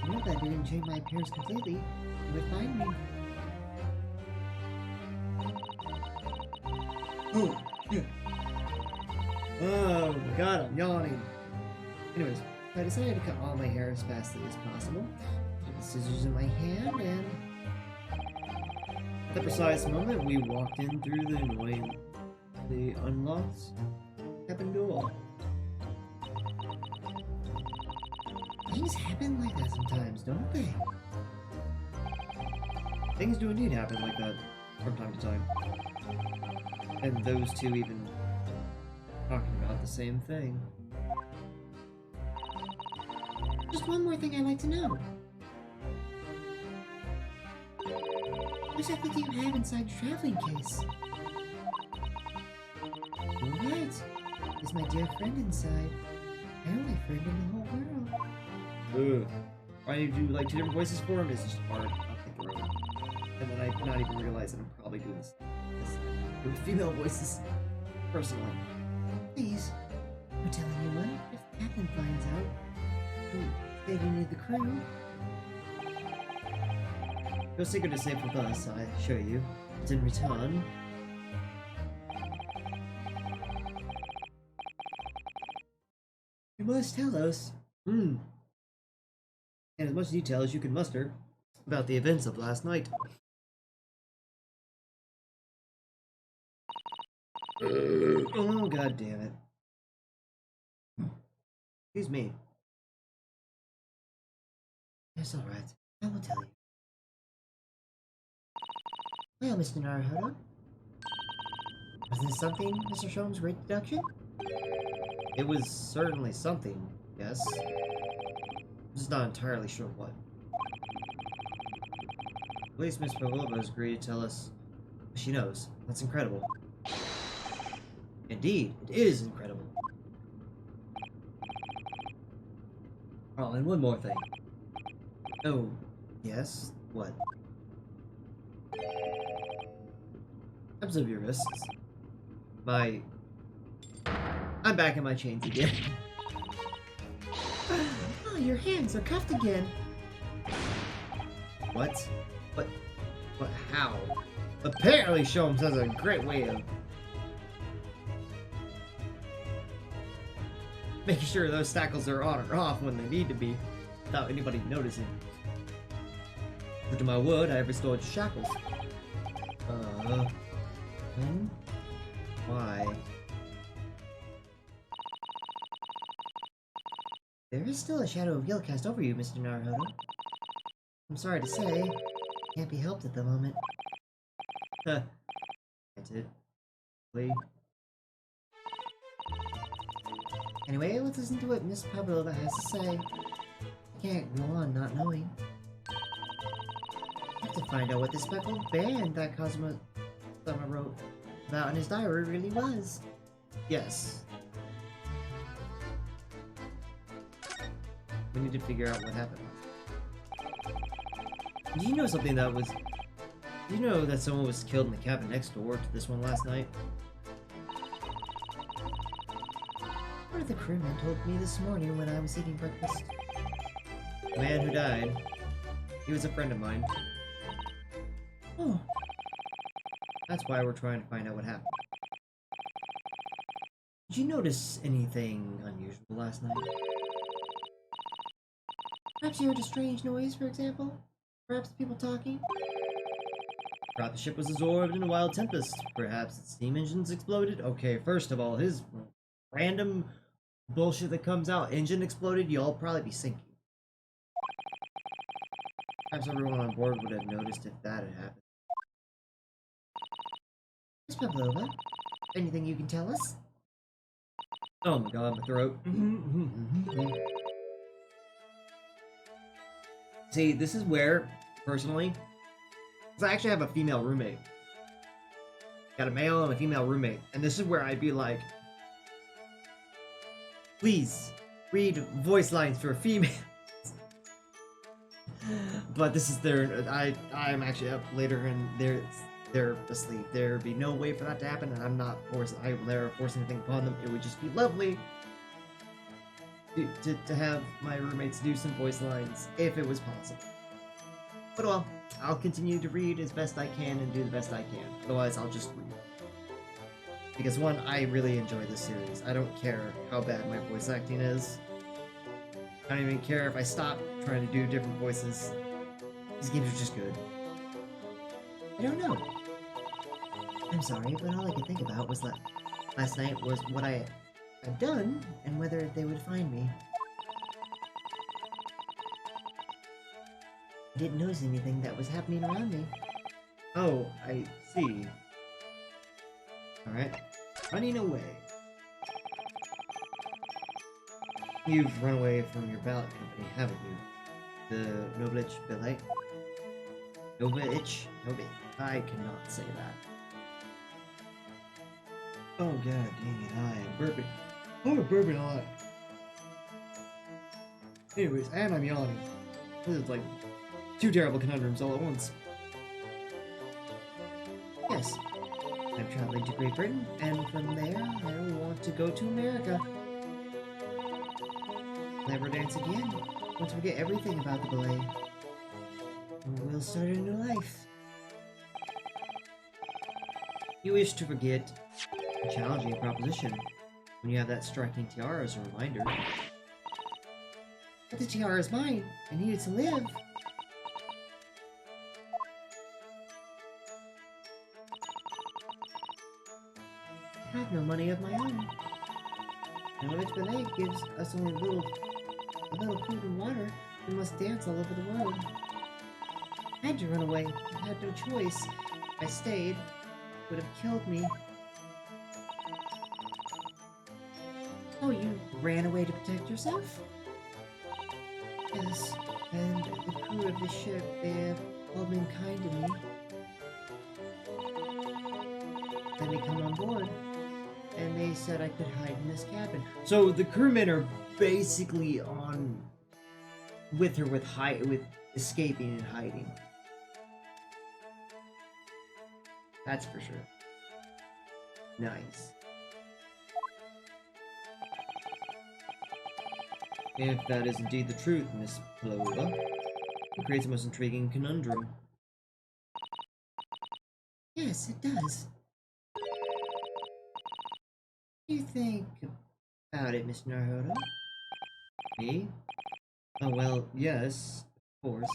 I know that I didn't change my appearance completely, you would find me. Oh my god, I'm yawning. Anyways, I decided to cut all my hair as fastly as possible. Took the scissors in my hand and... At the precise moment, we walked in through the unlocked cabin door. Things happen like that sometimes, don't they? Things do indeed happen like that from time to time. And those two even talking about the same thing. Just one more thing I'd like to know. What exactly do you have inside your traveling case? Alright. Is my dear friend inside? My only friend in the whole world. Ugh. Why do you do like 2 different voices for him? It's just hard. I'll think through it. And then I not even realize that I'm probably doing this with female voices. Personally. Please, don't tell anyone. If the captain finds out, they do need the crew. Your secret is safe with us, I assure you. But in return, you must tell us, in as much detail as you can muster, about the events of last night. Oh, god damn it. Excuse me. It's alright. I will tell you. Well, Mr. Naruhodo. Was this something, Mr. Sholmes' great deduction? It was certainly something, yes. I'm just not entirely sure what. At least Miss Pavlova has agreed to tell us what she knows. That's incredible. Indeed, it is incredible. Oh, and one more thing. Oh, yes? What? Observe your wrists. I'm back in my chains again. Oh, your hands are cuffed again. What? What? How? Apparently Sholmes has a great way of making sure those shackles are on or off when they need to be, without anybody noticing. True to my word, I have restored shackles. When? Why? There is still a shadow of guilt cast over you, Mr. Naruhodo. I'm sorry to say, can't be helped at the moment. That's it. Please. Anyway, let's listen to what Miss Pavlova has to say. I can't go on not knowing. I have to find out what the speckled band that Cosmo Summer wrote about in his diary really was. Yes. We need to figure out what happened. Do you know something that was... Do you know that someone was killed in the cabin next door to this one last night? One of the crewmen told me this morning when I was eating breakfast. The man who died, he was a friend of mine. Oh. That's why we're trying to find out what happened. Did you notice anything unusual last night? Perhaps you heard a strange noise, for example? Perhaps people talking? Perhaps the ship was absorbed in a wild tempest. Perhaps its steam engines exploded. Okay, first of all, his random bullshit that comes out, engine exploded, y'all probably be sinking. Perhaps everyone on board would have noticed if that had happened. Miss Pavlova, anything you can tell us? Oh my god, my throat. See, this is where, personally, because I actually have a female roommate. Got a male and a female roommate, and this is where I'd be like, please, read voice lines for females. But this is their, I'm actually up later and they're asleep. There'd be no way for that to happen, and I'm not forced, I will never force anything upon them. It would just be lovely to have my roommates do some voice lines, if it was possible. But well, I'll continue to read as best I can and do the best I can. Otherwise, I'll just read. Because one, I really enjoy this series. I don't care how bad my voice acting is. I don't even care if I stop trying to do different voices. These games are just good. I don't know. I'm sorry, but all I could think about was that last night was what I had done and whether they would find me. I didn't notice anything that was happening around me. Oh, I see. Alright. Running away. You've run away from your ballot company, haven't you? The Novich Ballet? Novich? I cannot say that. Oh god dang it, I am burping. I'm a bourbon a lot. Anyways, and I'm yawning. This is like two terrible conundrums all at once. Yes, I'm traveling to Great Britain, and from there I want to go to America. Never dance again. Once we get everything about the ballet, we'll start a new life. You wish to forget a challenging proposition when you have that striking tiara as a reminder. But the tiara is mine. I need it to live. I have no money of my own. And when it's ballet gives us only a little food and water, we must dance all over the world. I had to run away. I had no choice. If I stayed, it would have killed me. Oh, you ran away to protect yourself? Yes, and the crew of the ship, they have all been kind to me. Let me come on board, and they said I could hide in this cabin. So the crewmen are basically on with her with escaping and hiding. That's for sure. Nice. If that is indeed the truth, Miss Pelova, it creates a most intriguing conundrum. Yes, it does. What do you think about it, Miss Naruto? Me? Oh, well, yes, of course.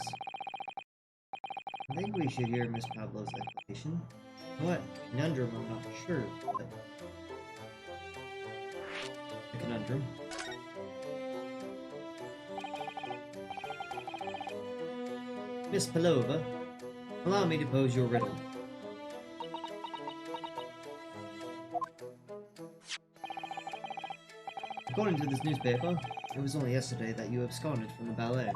I think we should hear Miss Pablo's explanation. What? Conundrum, I'm not sure, but... A conundrum. Miss Pelova, allow me to pose your riddle. According to this newspaper, it was only yesterday that you absconded from the ballet.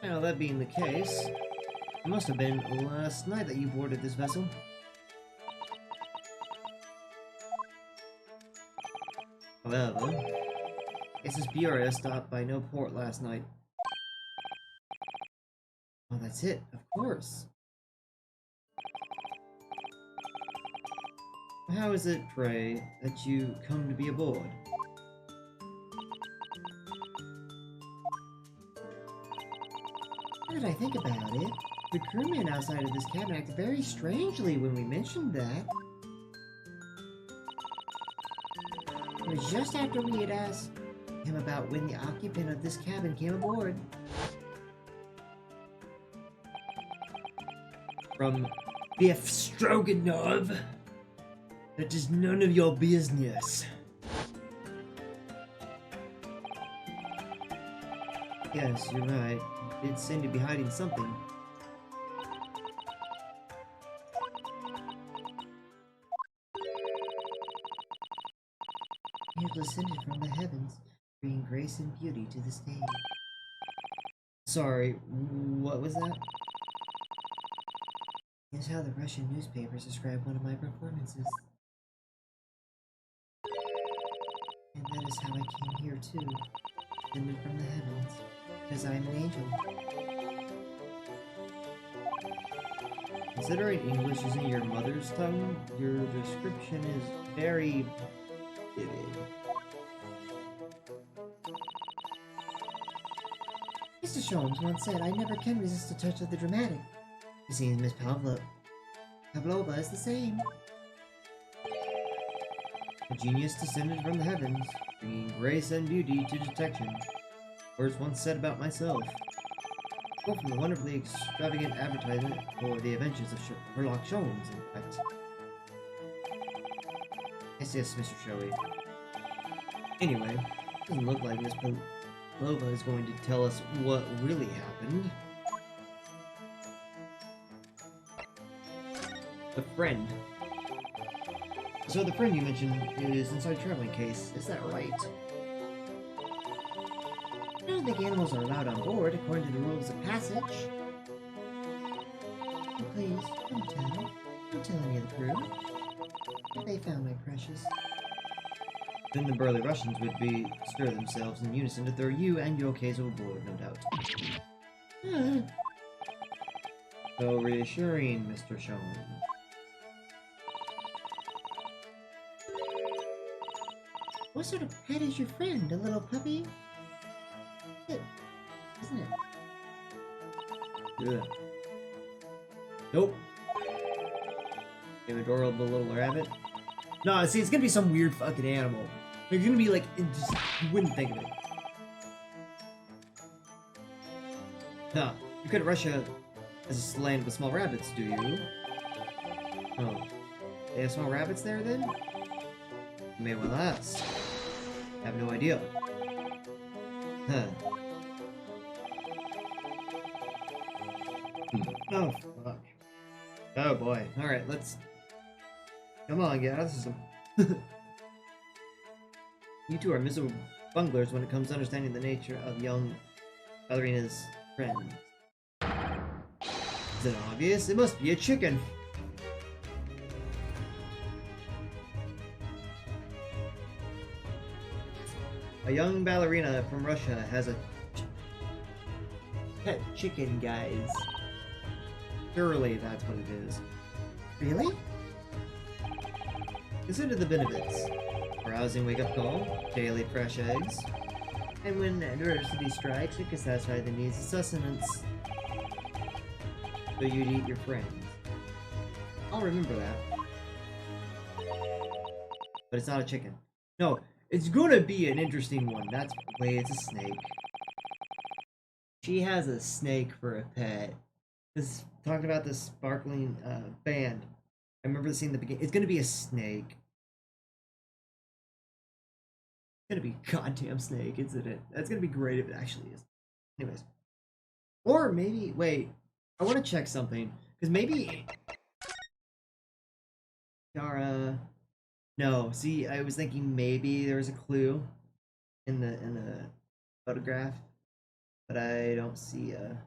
Now, that being the case, it must have been last night that you boarded this vessel. However, SS Burea stopped by no port last night. Well, that's it, of course. How is it, pray, that you come to be aboard? Now that I think about it, the crewman outside of this cabin acted very strangely when we mentioned that. It was just after we had asked him about when the occupant of this cabin came aboard. From Biff Stroganoff. That is none of your business. Yes, you're right. It did seem to be hiding something. He had descended from the heavens, bringing grace and beauty to the stage. Sorry, what was that? Here's how the Russian newspapers describe one of my performances. And that is how I came here too, descended from the heavens, because I am an angel. Considering English isn't your mother's tongue, your description is very vivid. Mr. Sholmes once said, I never can resist a touch of the dramatic. It seems Miss Pavlova is the same. A genius descended from the heavens, bringing grace and beauty to detection. Words once said about myself. Quote from the wonderfully extravagant advertisement for the adventures of Sherlock Holmes, in fact. Yes, Mr. Shoei. Anyway, doesn't look like Miss Pavlova is going to tell us what really happened. A friend. So the friend you mentioned is inside a traveling case, is that right? I don't think animals are allowed on board according to the rules of passage. Oh, please, don't tell. Don't tell any of the crew. If they found my precious. Then the burly Russians would stir themselves in unison to throw you and your case overboard, no doubt. So reassuring, Mr. Sean. What sort of pet is your friend? A little puppy? It, isn't it? Yeah. Nope. An adorable little rabbit. No, see, it's gonna be some weird fucking animal. It's gonna be like, you wouldn't think of it. No, you couldn't Russia as a land with small rabbits, do you? Oh. They have small rabbits there then? You may well ask. I have no idea. Huh. Oh, fuck. Oh boy. Alright, let's... Come on, get out of the system. You two are miserable bunglers when it comes to understanding the nature of young Ballerina's friends. Is it obvious? It must be a chicken. A young ballerina from Russia has a pet chicken, guys. Surely that's what it is. Really? Consider the benefits. Rousing wake-up call, daily fresh eggs, and when adversity strikes, it can satisfy the needs of sustenance. So you'd eat your friends. I'll remember that. But it's not a chicken. No, it's gonna be an interesting one. That's wait, it's a snake. She has a snake for a pet. This talked about this sparkling band. I remember seeing the beginning. It's gonna be a snake. It's gonna be a goddamn snake, isn't it? That's gonna be great if it actually is. Anyways. Or maybe, wait, I want to check something. Because maybe... No, see, I was thinking maybe there was a clue in the photograph. But I don't see a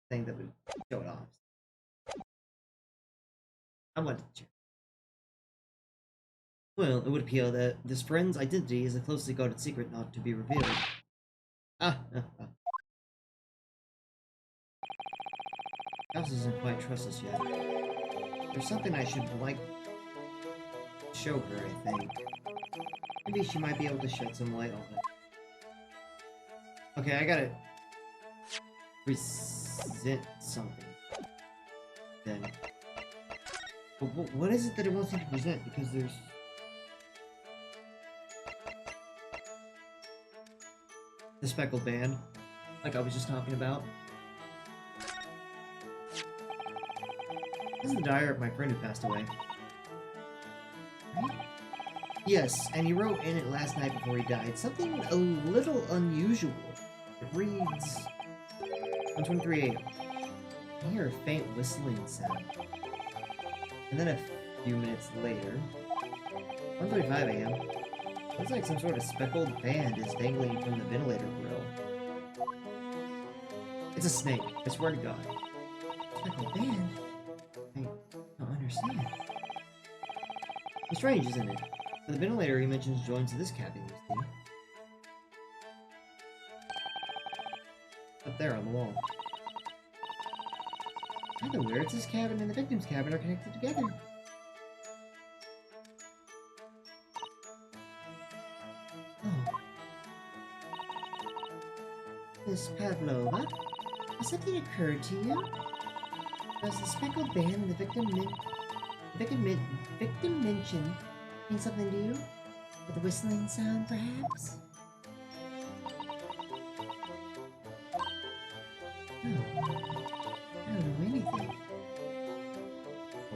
thing that would show it off. I want to check. Well, it would appear that this friend's identity is a closely guarded secret not to be revealed. House doesn't quite trust us yet. There's something I should like show her, I think. Maybe she might be able to shed some light on it. Okay, I gotta present something. Then. But what is it that it wants me to present? Because there's... the speckled band, like I was just talking about. This is the diary of my friend who passed away. Yes, and he wrote in it last night before he died. Something a little unusual. It reads... 1:23 a.m. I hear a faint whistling sound. And then a few minutes later... 1:35 a.m. Looks like some sort of speckled band is dangling from the ventilator grill. It's a snake, I swear to God. Speckled band? I don't understand. It's strange, isn't it? For the ventilator he mentions joins to this cabin, you see. Up there on the wall. In other words, this cabin and the victim's cabin are connected together. Oh. Miss Pavlova, has something occurred to you? Does the speckled band and the victim mentioned mean something to you? Or the whistling sound, perhaps? No. I don't know anything.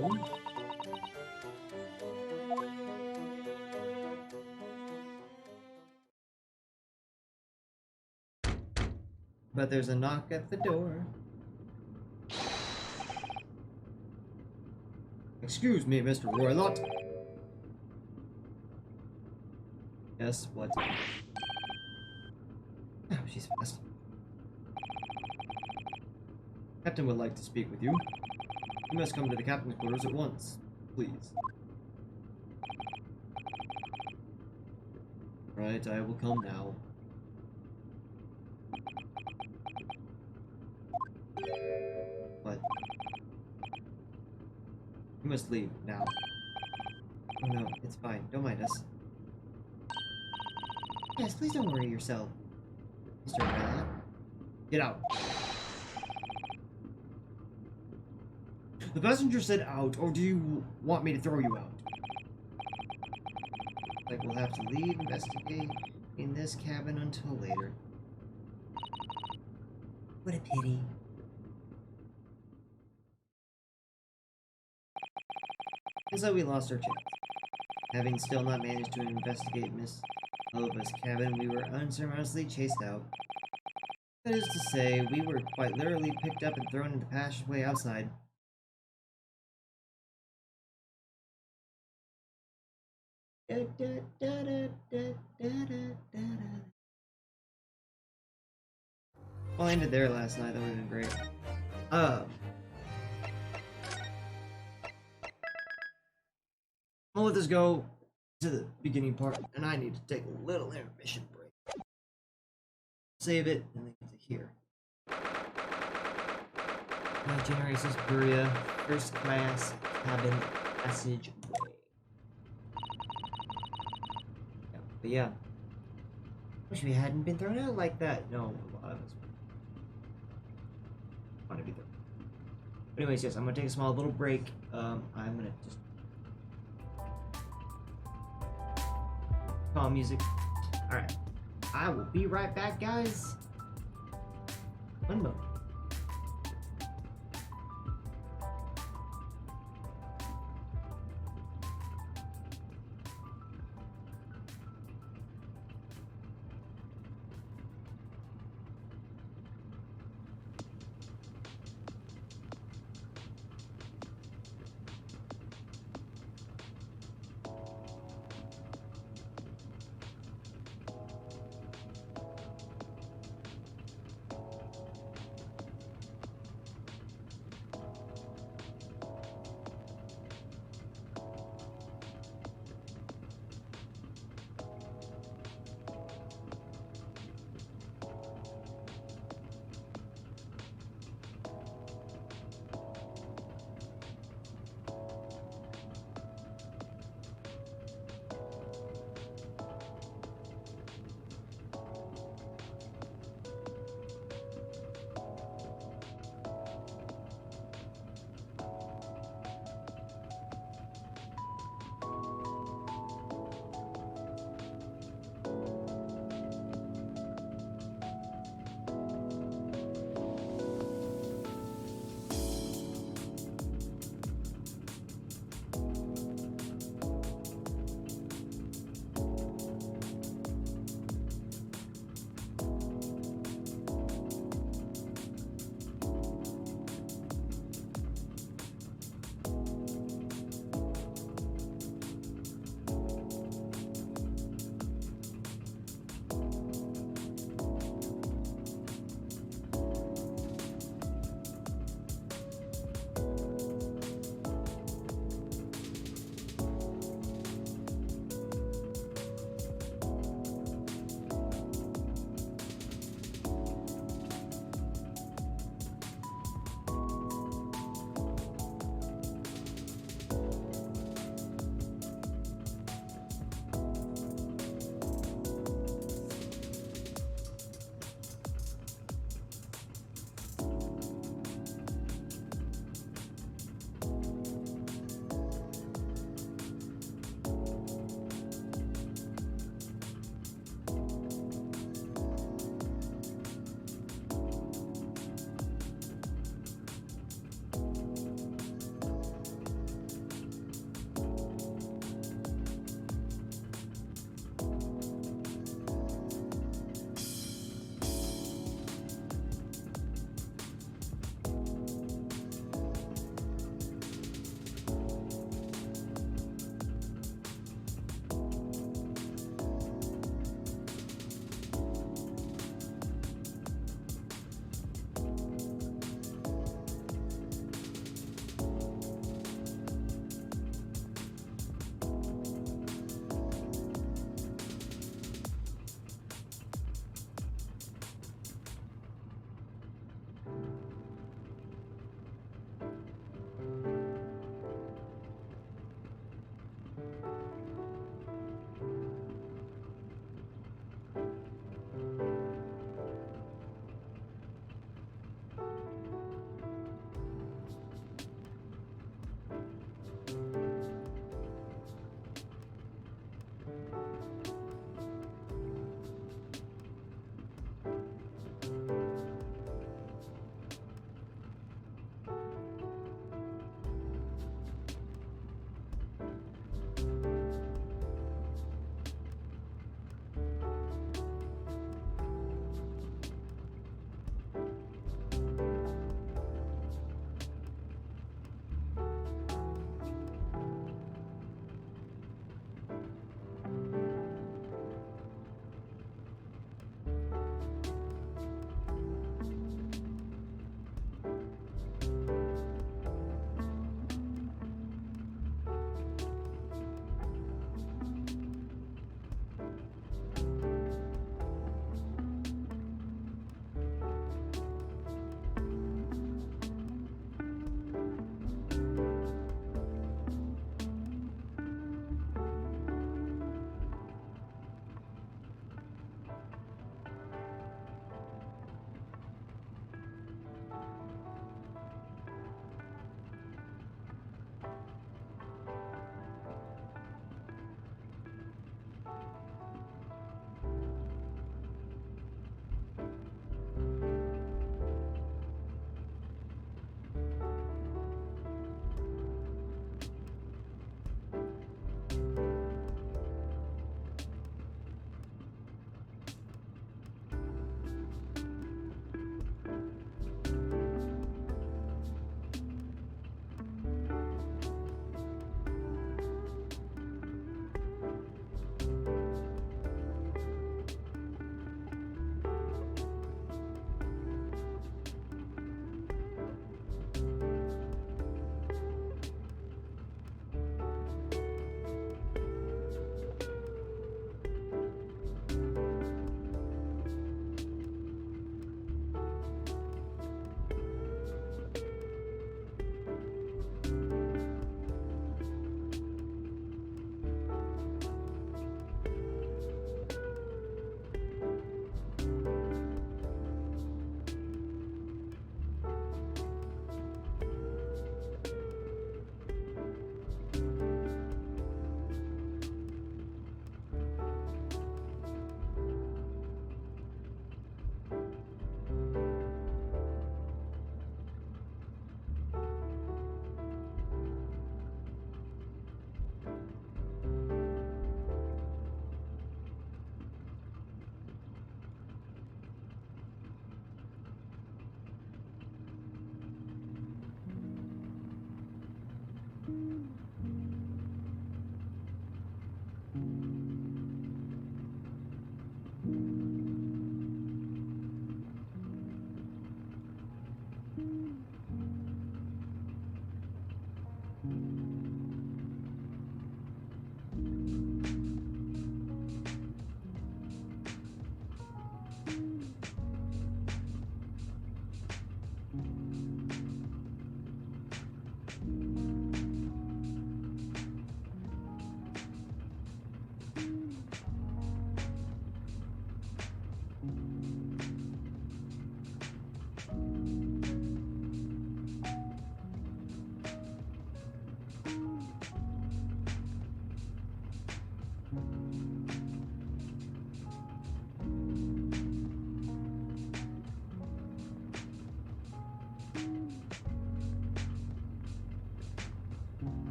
Oh? But there's a knock at the door. Excuse me, Mr. Roylott. Yes, what? Oh, she's fast. Captain would like to speak with you. You must come to the captain's quarters at once, please. Right, I will come now. What? You must leave now. Oh no, it's fine. Don't mind us. Yes, please don't worry yourself, Mr. Rat. Get out. The passenger said out, or do you want me to throw you out? Like we'll have to leave, investigate in this cabin until later. What a pity. It's like we lost our chance. Having still not managed to investigate Miss Oliva's cabin, we were unceremoniously chased out. That is to say, we were quite literally picked up and thrown into the passageway outside. Well, I ended there last night. That would have been great. I'll let this go to the beginning part, and I need to take a little intermission break. Save it, and then get to here. Generations Buria, first class cabin passageway. Yeah, but yeah. Wish we hadn't been thrown out like that. No, a lot of us want to be thrown. But anyways, yes, I'm gonna take a small little break. I'm gonna just calm music. Alright. I will be right back, guys. One moment.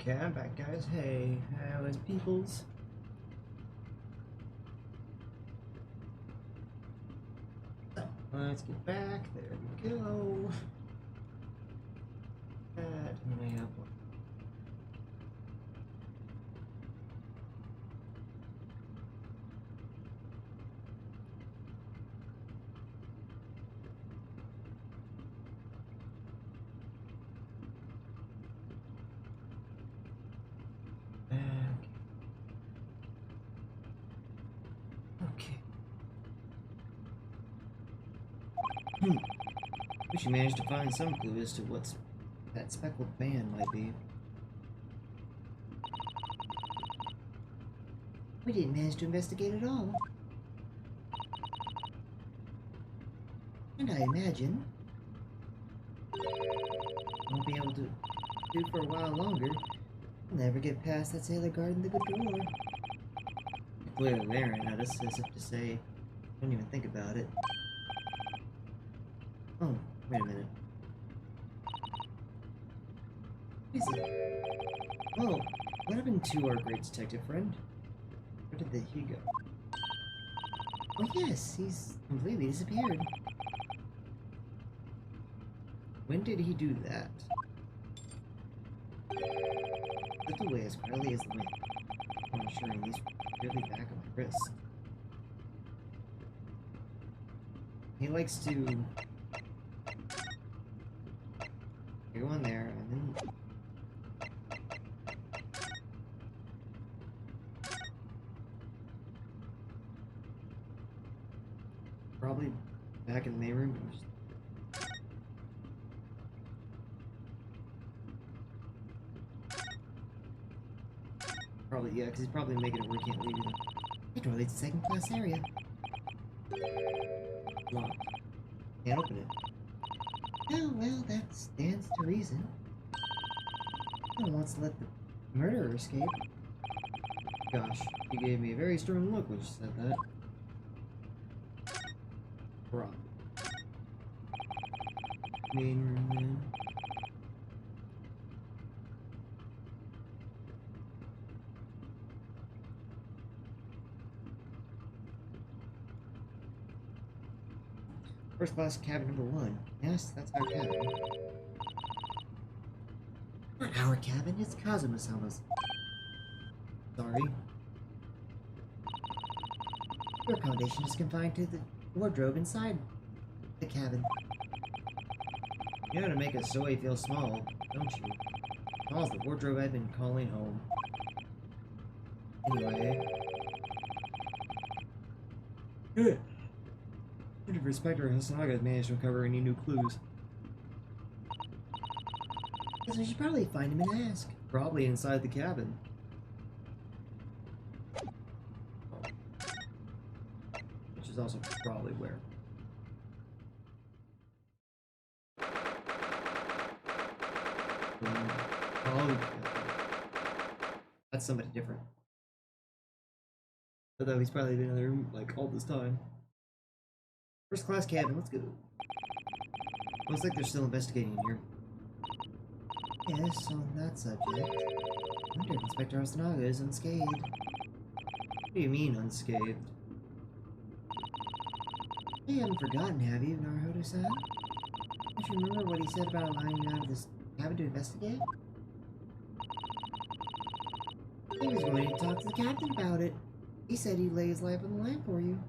Okay, I'm back, guys. Hey, how is peoples? So, let's get back. There we go. That may have one. Okay. Wish you managed to find some clue as to what's that speckled band might be. We didn't manage to investigate at all. And I imagine won't be able to do for a while longer. We'll never get past that sailor guarding the good door. Clearly glaring at us as if to say, don't even think about it. Oh, wait a minute. What is it? Oh, what happened to our great detective friend? Where did he go? Oh yes, he's completely disappeared. When did he do that? Slipped away as quietly as the wind. I'm ensuring these really back on my wrist. He likes to go in there and then probably back in the main room. Probably, yeah, because he's probably making it where he can't leave either. That door leads to second-class area. Locked. Can't open it. Oh, well, that stands to reason. No one wants to let the murderer escape. Gosh, you gave me a very stern look when you said that. Bro. Main room, then. First class cabin number 1. Yes, that's our cabin. Not our cabin, it's Kazuma-sama's. Sorry. Your accommodation is confined to the wardrobe inside the cabin. You know how to make a soy feel small, don't you? Small's the wardrobe I've been calling home. Anyway. Good. If Inspector Hasanaga has managed to uncover any new clues. Guess we should probably find him and ask. Probably inside the cabin. Which is also probably where. Oh, that's somebody different. Although he's probably been in the room like all this time. First class cabin, let's go. Looks like they're still investigating in here. Yes, on that subject. I wonder if Inspector Hasanaga is unscathed. What do you mean, unscathed? You haven't forgotten, have you, Naruhodo-san? Don't you remember what he said about allowing you out of this cabin to investigate? He was going to talk to the captain about it. He said he'd lay his life on the line for you.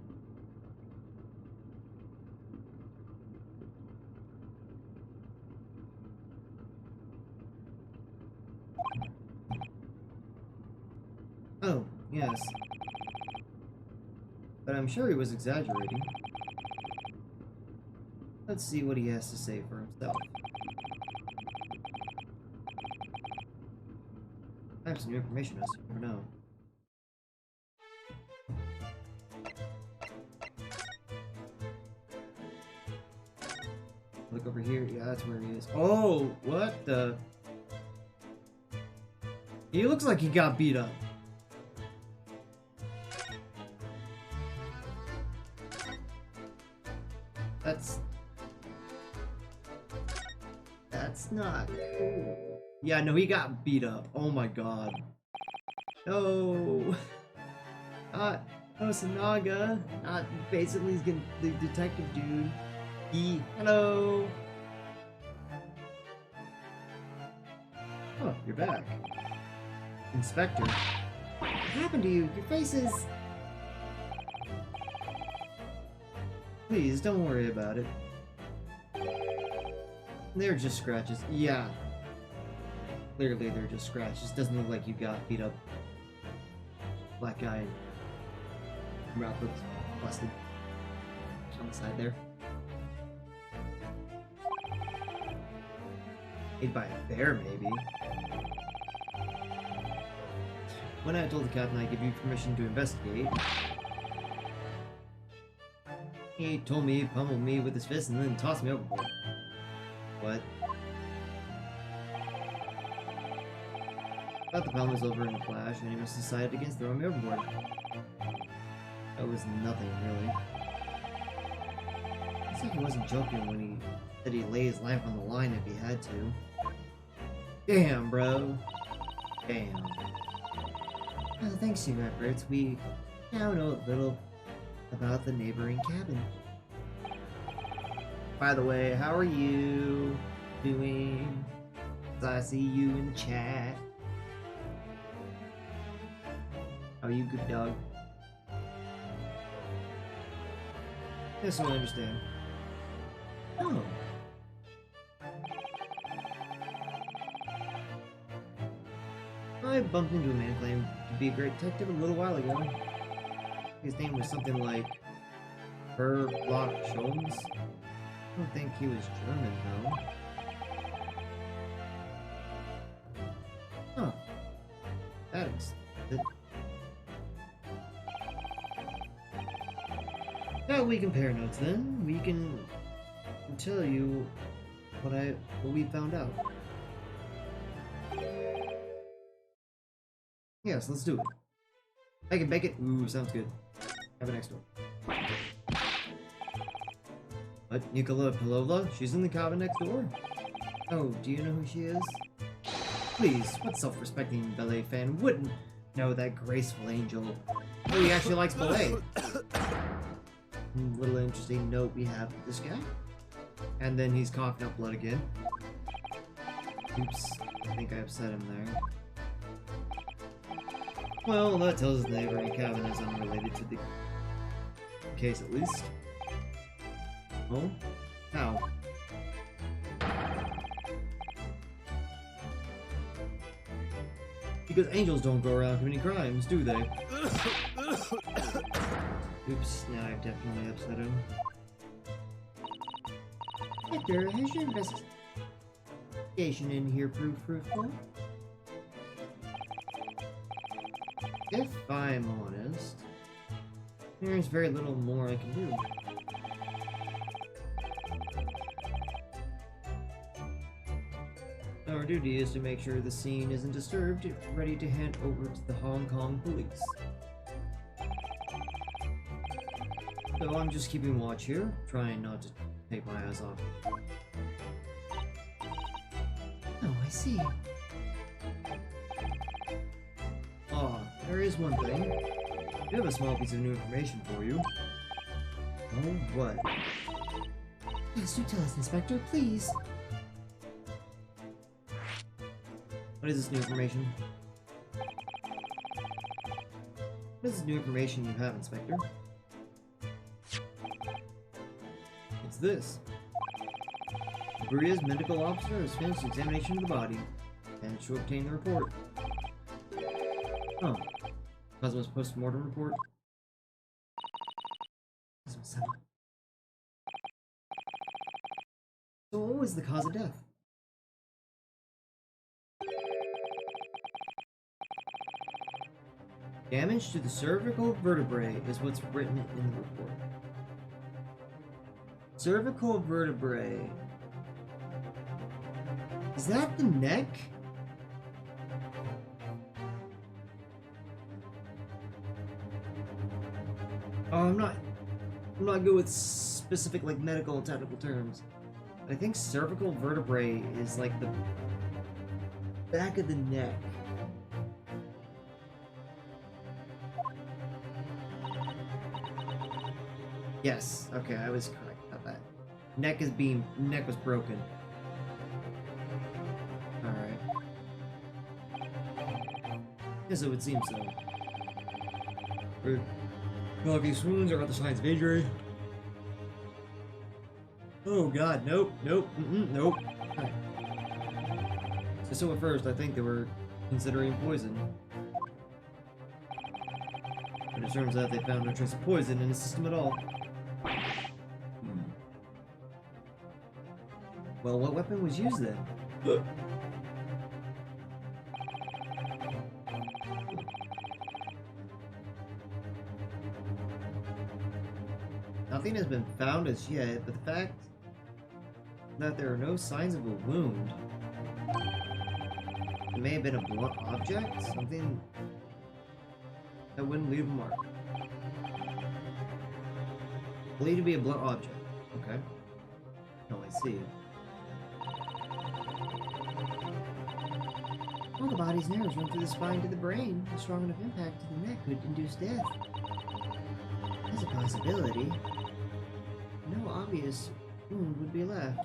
Oh, yes. But I'm sure he was exaggerating. Let's see what he has to say for himself. I have some new information, so you never know. Look over here. Yeah, that's where he is. Oh, what the? He looks like he got beat up. That's not cool. Yeah, no, he got beat up. Oh my god. No. Not Osanaga. Not basically he's getting the detective dude. Hello. Oh, you're back. Inspector. What happened to you? Your face is... Please, don't worry about it. They're just scratches. Yeah. Clearly they're just scratches. Doesn't look like you got beat up. Black guy. Mouth looks busted. On the side there. Ate by a bear, maybe. When I told the captain I give you permission to investigate, he told me he pummeled me with his fist and then tossed me overboard. What? Thought the problem was over in a flash, and he must have decided against throwing me overboard. That was nothing, really. Looks like he wasn't joking when he said he'd lay his life on the line if he had to. Damn, bro. Damn. Well, thanks to your efforts, we now know a little about the neighboring cabin. By the way, how are you doing? I see you in the chat. How are you, good dog? Yes, I understand. Oh. I bumped into a man claiming to be a great detective a little while ago. His name was something like Herlock Sholmes. I don't think he was German, though. Huh. That is... Well, we compare notes then. We can tell you what we found out. Yes, let's do it. I can bake it. Ooh, sounds good. Have it next door. What? Nikola Pilovla? She's in the cabin next door? Oh, do you know who she is? Please, what self-respecting ballet fan wouldn't know that graceful angel? Oh, he actually likes ballet. Little interesting note we have with this guy. And then he's coughing up blood again. Oops, I think I upset him there. Well, that tells us the neighboring cabin is unrelated to the case at least. Oh? How? Because angels don't go around committing crimes, do they? Oops, now I've definitely upset him. Victor, has your investigation in here proved fruitful? If I'm honest, there's very little more I can do. Our duty is to make sure the scene isn't disturbed, ready to hand over to the Hong Kong police. So I'm just keeping watch here, trying not to take my eyes off. Oh, I see. Ah, there is one thing. We have a small piece of new information for you. Oh, what? Yes, do tell us, Inspector, please. What is this new information? What is this new information you have, Inspector? It's this. Buria's medical officer has finished examination of the body and to obtain the report. Oh. Cosmo's post-mortem report? So what was the cause of death? Damage to the cervical vertebrae is what's written in the report. Cervical vertebrae. Is that the neck? Oh, I'm not good with specific like medical and technical terms. I think cervical vertebrae is like the Back of the neck. Yes, okay, I was correct about that. Neck was broken. Alright. Yes, it would seem so. Obvious wounds or other signs of injury. Oh god, nope, nope, nope. Right. So at first, I think they were considering poison. But it turns out they found no trace of poison in the system at all. Well, what weapon was used then? Nothing has been found as yet, but the fact that there are no signs of a wound. It may have been a blunt object, something that wouldn't leave a mark. Believed to be a blunt object. Okay. Oh, I see. Well, the body's nerves run through the spine to the brain. A strong enough impact to the neck could induce death. That's a possibility. No obvious wound would be left.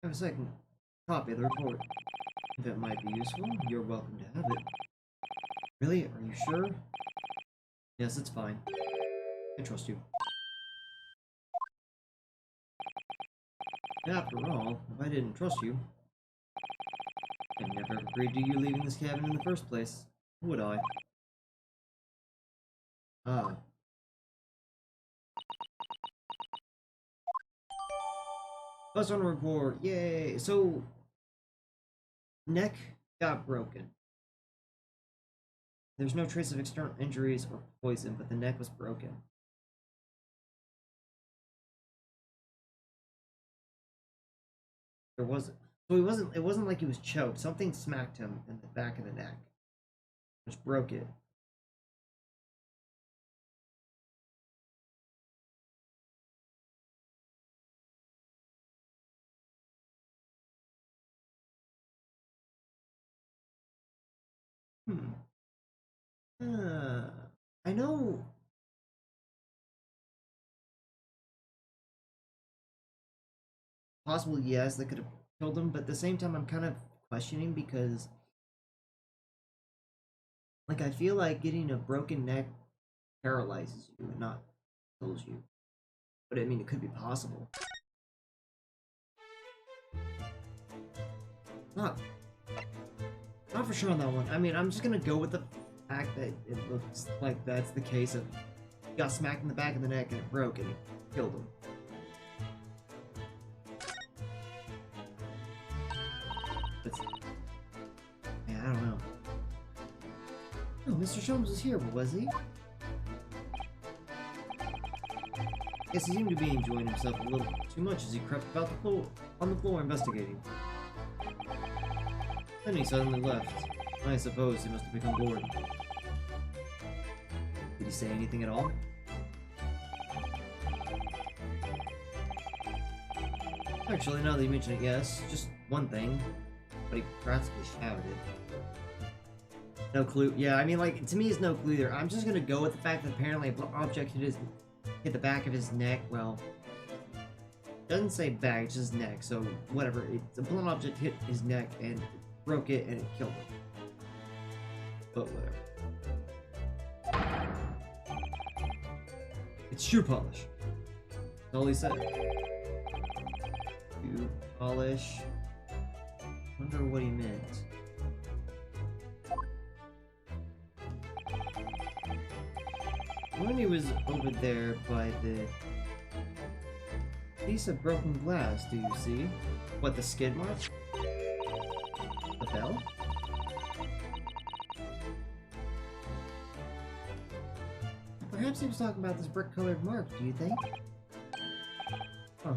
I have a second copy of the report. If it might be useful, you're welcome to have it. Really? Are you sure? Yes, it's fine. I trust you. After all, if I didn't trust you, I'd never have agreed to you leaving this cabin in the first place, would I? Ah. Bus on report, yay! So, neck got broken. There's no trace of external injuries or poison, but the neck was broken. There wasn't. So it wasn't like he was choked. Something smacked him in the back of the neck, which broke it. I know. Possible, yes, that could have killed him, but at the same time, I'm kind of questioning because, like, I feel like getting a broken neck paralyzes you and not kills you. But I mean, it could be possible. Not for sure on that one. I mean, I'm just gonna go with the fact that it looks like that's the case of he got smacked in the back of the neck and it broke and it killed him. But, yeah, I don't know. Oh, Mr. Sholmes was here, was he? Guess he seemed to be enjoying himself a little too much as he crept about on the floor investigating. Then he suddenly left. I suppose he must have become bored. Did he say anything at all? Actually, now that you mention it, yes. Just one thing. But he practically shouted. No clue. Yeah, I mean, like, to me, it's no clue either. I'm just gonna go with the fact that apparently an object hit the back of his neck. Well, it doesn't say back, it's just neck, so whatever. A blunt object hit his neck and broke it and it killed him. But whatever. It's shoe polish. That's all he said. Shoe polish. Wonder what he meant. When he was over there by the piece of broken glass, do you see? What, the skid mark? The bell? Perhaps he was talking about this brick-colored mark, do you think? Huh.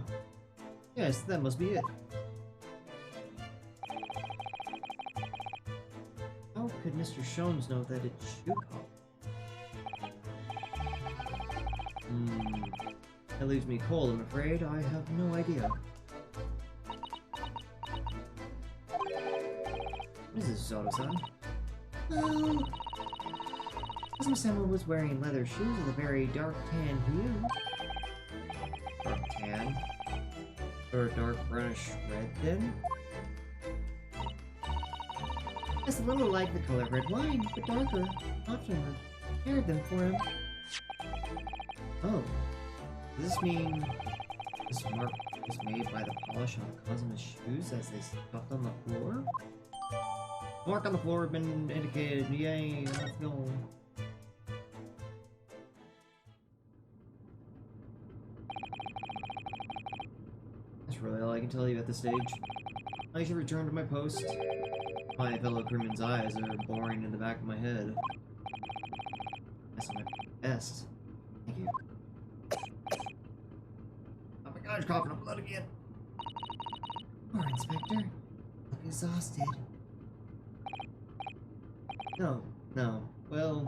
Yes, that must be it. How could Mr. Sholmes know that it's shoe polish? That leaves me cold, I'm afraid. I have no idea. What is this, Zoto-san? Well... Kazuma-sama was wearing leather shoes with a very dark tan hue. Dark tan? Or dark brownish red, then? It's a little like the color red wine, but darker. Often prepared them for him. Oh. Does this mean this mark was made by the polish on Kazuma's shoes as they stepped on the floor? The mark on the floor had been indicated. Yay, let's go. That's really all I can tell you at this stage. I should return to my post. My fellow crewmen's eyes are boring in the back of my head. That's my best. Thank you. Oh my gosh, coughing up blood again. Poor Inspector. Look exhausted. No. Well...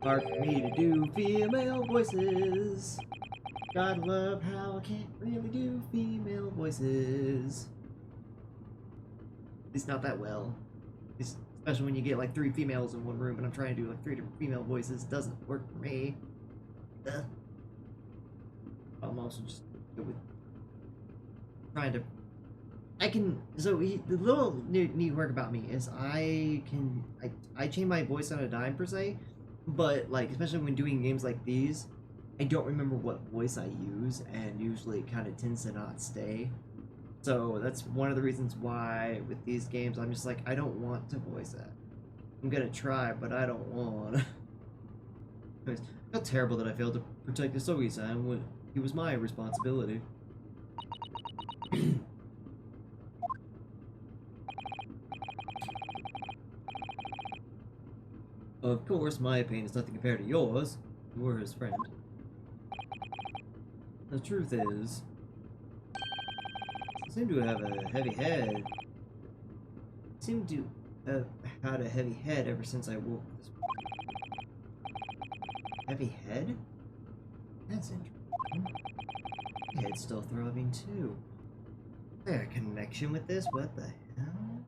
Hard for me to do female voices. God love how I can't really do female voices. At least not that well. Especially when you get like 3 females in one room and I'm trying to do like 3 different female voices. Doesn't work for me. I'm also just good with trying to... the little neat quirk about me is I change my voice on a dime per se, but like, especially when doing games like these, I don't remember what voice I use, and usually it kind of tends to not stay. So that's one of the reasons why with these games I'm just like, I don't want to voice that. I'm gonna try, but I don't want. Anyways, how terrible that I failed to protect Hisogi-san when he was my responsibility. Of course, my pain is nothing compared to yours. You were his friend. The truth is, I seem to have a heavy head. I seem to have had a heavy head ever since I woke this morning. Heavy head? That's interesting. My head's still throbbing too. Is there a connection with this? What the hell?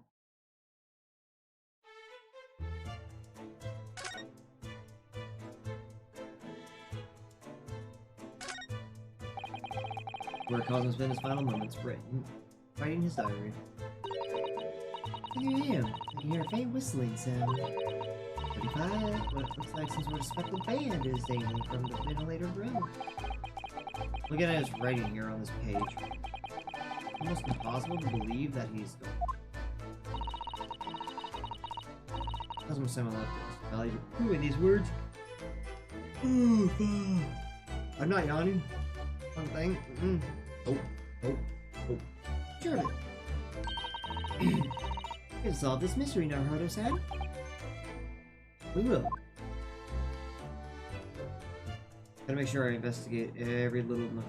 Where Cosmo spent his final moments writing his diary. Here I am. I can hear a faint whistling sound. 35. What looks like some sort of speckled band is dangling from the ventilator grill. Looking at his writing here on this page, almost impossible to believe that he's gone. Cosmo-sama left us. Valued to in these words. I'm not yawning. Something. Oh. Sure. We can solve this mystery, Naruto-san. We will. Gotta make sure I investigate every little nook.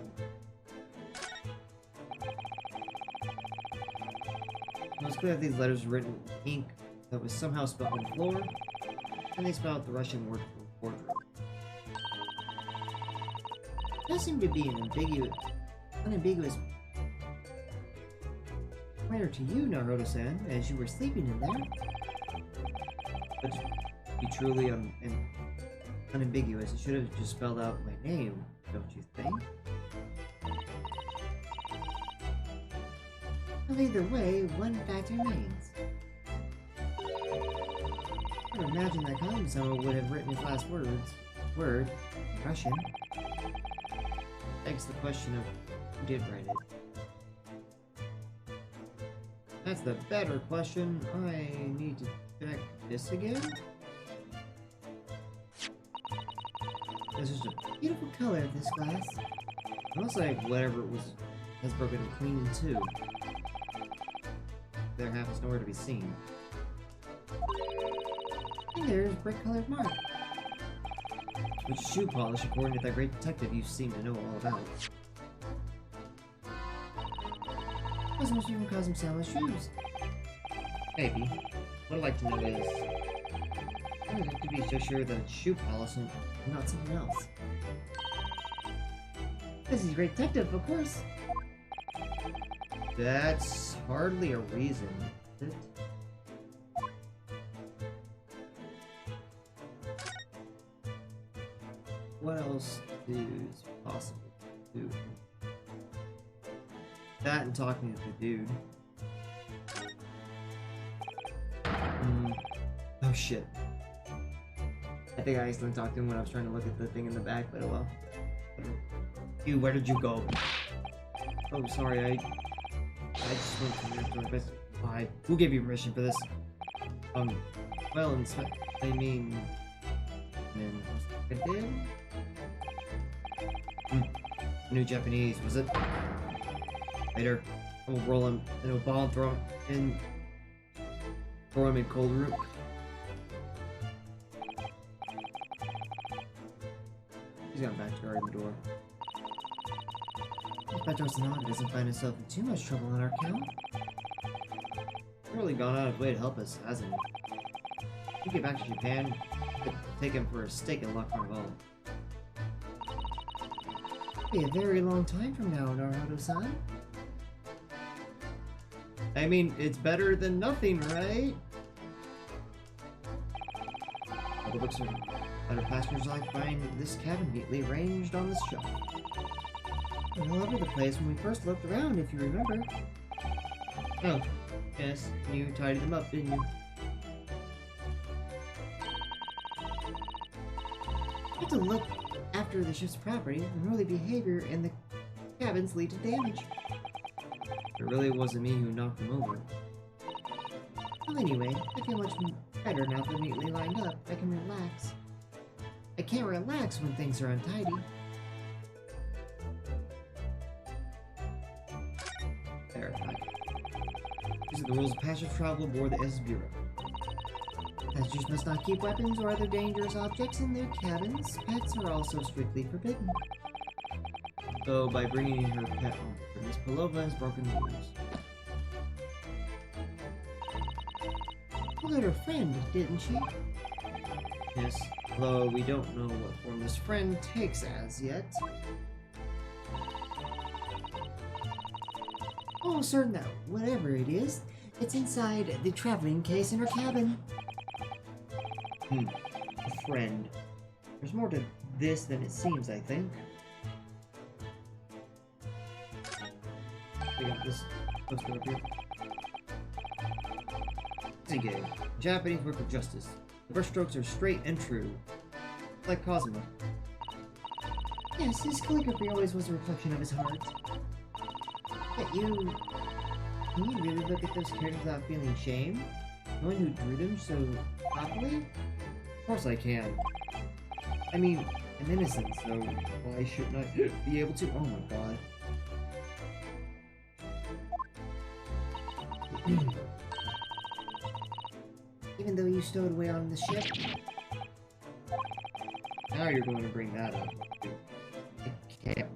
It was clear that these letters were written in ink that was somehow spelled on the floor, and they spelled the Russian word for wardrobe. There seemed to be an unambiguous pointer to you, Naruto-san, as you were sleeping in there. But to be truly unambiguous, it should have just spelled out my name, don't you think? Well, either way, one fact remains. I would imagine that Kazuma would have written his last word in Russian. Begs the question of who did write it. That's the better question. I need to check this again. There's just a beautiful color of this glass. It looks like whatever it was has broken clean in two. Their half is nowhere to be seen. And there's brick-colored mark. Which is shoe polish, according to that great detective you seem to know all about. What's must be from Kazuma-sama's shoes? Maybe. What I'd like to know is, how did it to be so sure that it's shoe polish and not something else? Because he's a great detective, of course. That's hardly a reason, is it? What else is possible to do? That and talking to the dude. Oh shit. I think I accidentally talked to him when I was trying to look at the thing in the back, but oh well. You, where did you go? Oh, sorry, I just went to your door. Why? Who gave you permission for this? Well, I mean... I did? New Japanese, was it? Later, I will roll him in a ball and throw him in cold room. He's gone back to guarding the door. Inspector Sanada doesn't find himself in too much trouble on our count. He's really gone out of his way to help us, hasn't he? We get back to Japan, take him for a steak in La Carnival. It'll be a very long time from now, Naruto-san. I mean, it's better than nothing, right? All the books are better passengers like find this cabin neatly arranged on this shelf. And all over the place when we first looked around, if you remember. Oh, yes, you tidied them up, didn't you? You have to look after the ship's property, unruly behavior in the cabins lead to damage. It really wasn't me who knocked them over. Well, anyway, I feel much better now they're neatly lined up. I can relax. I can't relax when things are untidy. Verified. These are the rules of passage travel aboard the SS Bureau. Passengers must not keep weapons or other dangerous objects in their cabins. Pets are also strictly forbidden. So, by bringing her pet home, Miss Pelova has broken the rules. She let her friend, didn't she? Yes, although we don't know what form this friend takes as yet. Oh, certain that whatever it is, it's inside the traveling case in her cabin. A friend. There's more to this than it seems, I think. We got this poster up here. Tsuge, Japanese work of justice. The brushstrokes are straight and true. Like Cosmo. Yes, his calligraphy always was a reflection of his heart. But can you really look at those characters without feeling shame? Knowing who drew them so properly? Of course I can. I mean, I'm innocent, so why shouldn't I be able to? Oh my god. Even though you stowed away on the ship? Now you're going to bring that up. I can't.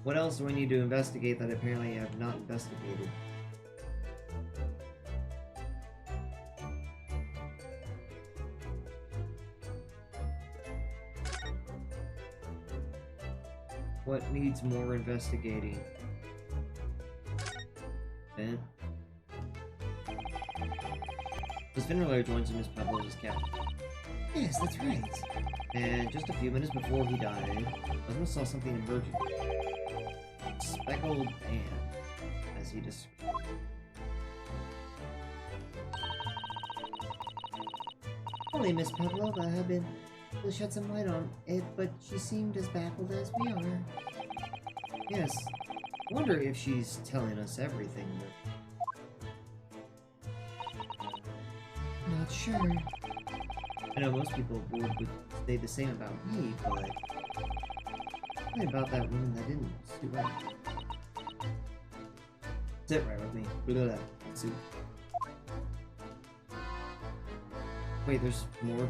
What else do I need to investigate that apparently I have not investigated? What needs more investigating? Ben? Miss Finderler joins Miss Pavlova's cabin. Yes, that's right. And just a few minutes before he died, Cosmo saw something emerging. Speckled band, as he described. Only Miss Pavlova had been to shed some light on it, but she seemed as baffled as we are. Yes, I wonder if she's telling us everything. Not sure. I know most people aboard would say the same about me, but something about that woman that didn't suit right. Sit right with me. Look at that suit. Wait, there's more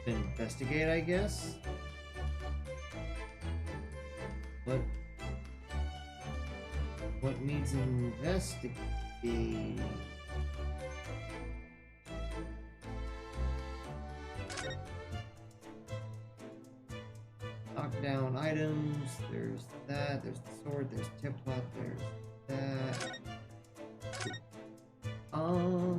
to investigate, I guess? What needs investigating? knock down items. There's that. There's the sword. There's tip-top. There's that. Oh,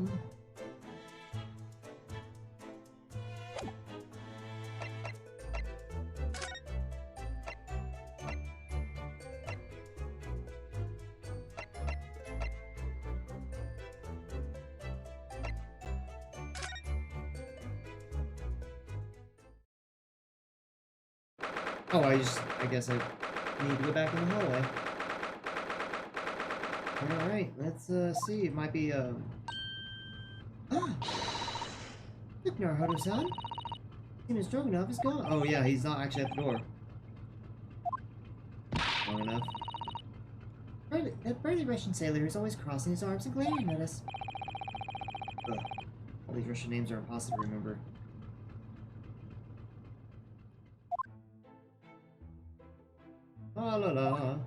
I guess I need to go back in the hallway. Alright, let's see. It might be Ah! Look, Naruto-san! Tina Stroganoff is gone. Oh yeah, he's not actually at the door. Long enough. That burly Russian sailor is always crossing his arms and glaring at us. Ugh. All these Russian names are impossible to remember. La la la.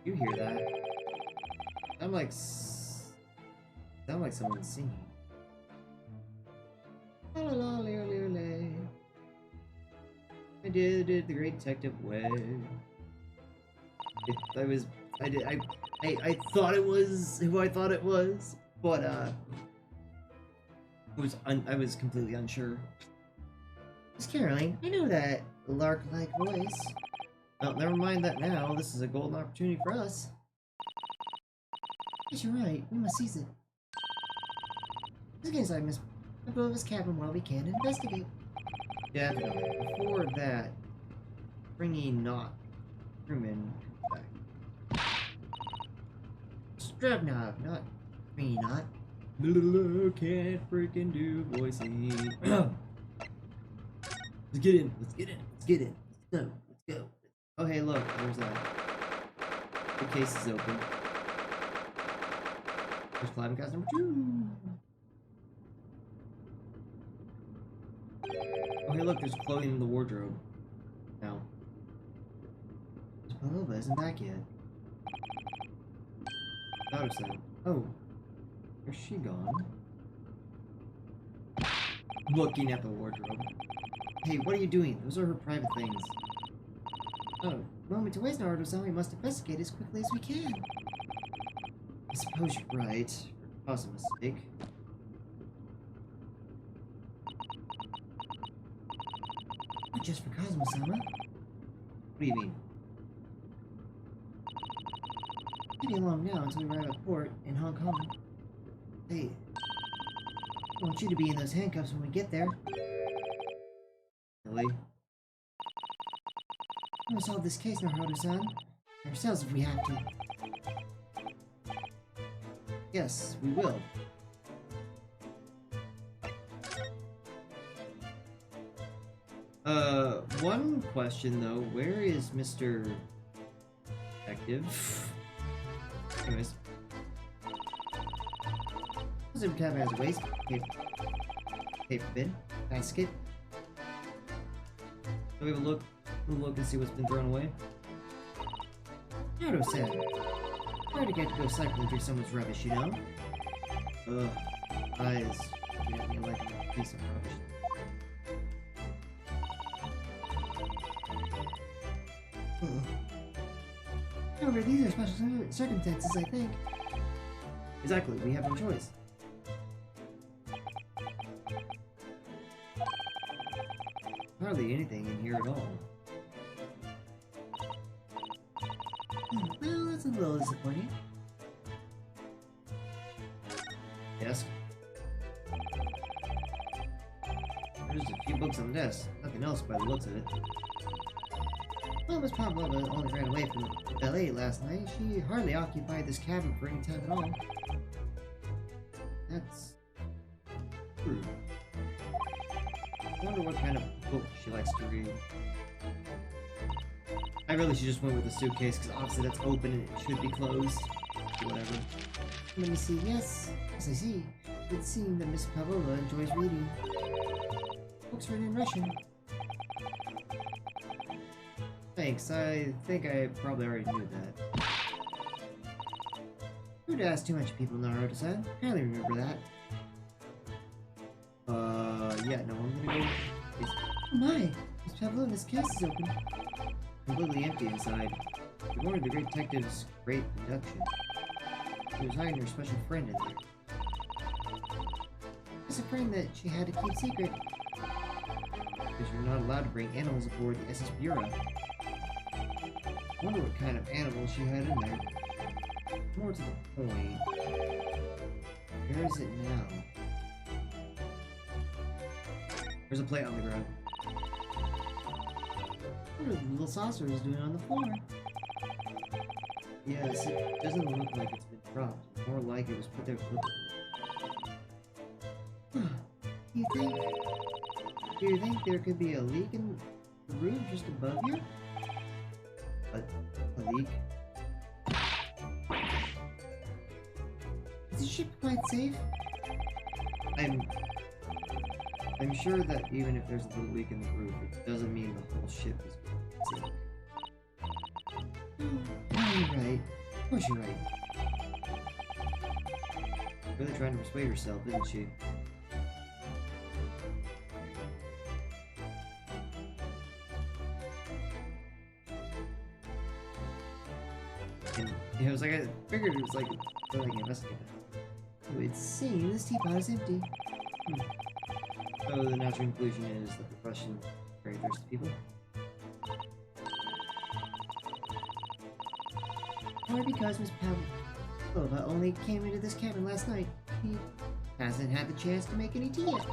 You hear that? Sound like someone singing. La la la, le le le. I did it the great detective way. I thought it was who I thought it was, but I was completely unsure. Miss Caroline, I know that lark-like voice. Well, never mind that now. This is a golden opportunity for us. Yes, you're right. We must seize it. Let's get inside Miss Pavova's cabin while we can and investigate. Definitely. Before that, bringing not Truman back. Stroganoff, not bringing not. Can't freaking do voices. Let's get in. Let's get in. Let's get in. Let's go. Let's go. Oh, hey, look. There's that. The case is open. There's climbing cast number 2. Oh, hey, look. There's clothing in the wardrobe. Now. Pavova isn't back yet. Naruto-san. Oh. Where's she gone? Looking at the wardrobe. Hey, what are you doing? Those are her private things. Oh, moment to waste, Naruto-san. We must investigate as quickly as we can. I suppose you're right. It was a mistake. Not just for Kazuma-sama. What do you mean? Maybe along now until we arrive at port in Hong Kong. Hey, I want you to be in those handcuffs when we get there. Really? We'll solve this case, Naruto-san. Ourselves if we have to. Yes, we will. One question though, where is Mr. Detective? Anyways. Zip tab has a waste, paper bin, basket. So we have a look and see what's been thrown away. Naruto-san, hard to get to go cycling through someone's rubbish, you know? Ugh, eyes. Yeah, me like a piece of rubbish. However, these are special circumstances, I think. Exactly, we have no choice. Hardly anything in here at all. Well, that's a little disappointing. Desk. There's a few books on the desk. Nothing else by the looks of it. Well, Miss Pavlova only ran away from the ballet last night. She hardly occupied this cabin for any time at all. That's true. I wonder what kind of book she likes to read. I really should just went with the suitcase, because obviously that's open and it should be closed. Whatever. Let me see. Yes, I see. It would seem that Miss Pavlova enjoys reading. Books written in Russian. Thanks, I think I probably already knew that. Rude to ask too much people, Naruto-san. I hardly remember that. Yeah, no, I'm gonna go... Oh my! Miss Pavlova, this case is open. Completely empty inside. We boarded the great detective's great deduction. She was hiding her special friend in there. It's a friend that she had to keep secret. Because you're not allowed to bring animals aboard the SS Bureau. I wonder what kind of animals she had in there. More to the point, where is it now? There's a plate on the ground. What are the little saucers doing on the floor? Yes, it doesn't look like it's been dropped. More like it was put there quickly. Do you think there could be a leak in the roof just above you? A leak? Is the ship quite safe? I'm sure that even if there's a little leak in the roof, it doesn't mean the whole ship is safe. Oh, you're right. Of course you're right. Really trying to persuade herself, isn't she? And, it was like, I figured it was like an investigator. So it seems this teapot is empty. So the natural conclusion is that the Russian very thirsty people. Or because Miss Pavlova only came into this cabin last night, he hasn't had the chance to make any tea yet.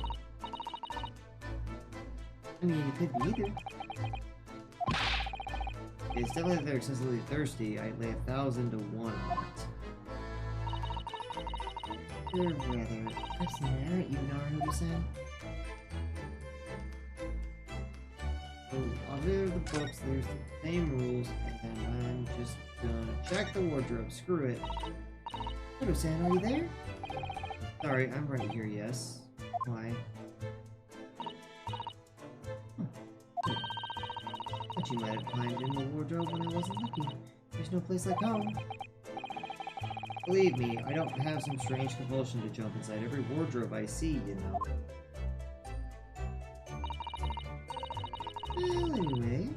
I mean, it could be either. It's definitely that they're excessively thirsty. I'd lay 1,000 to 1 on it. They're rather upset, aren't you, Naruto-san? So, other the books, there's the same rules, and I'm just gonna check the wardrobe. Screw it. Naruto-san, are you there? Sorry, I'm right here, yes. Why? But you might have climbed in the wardrobe when I wasn't looking. There's no place like home. Believe me, I don't have some strange compulsion to jump inside every wardrobe I see, you know. Well, anyway,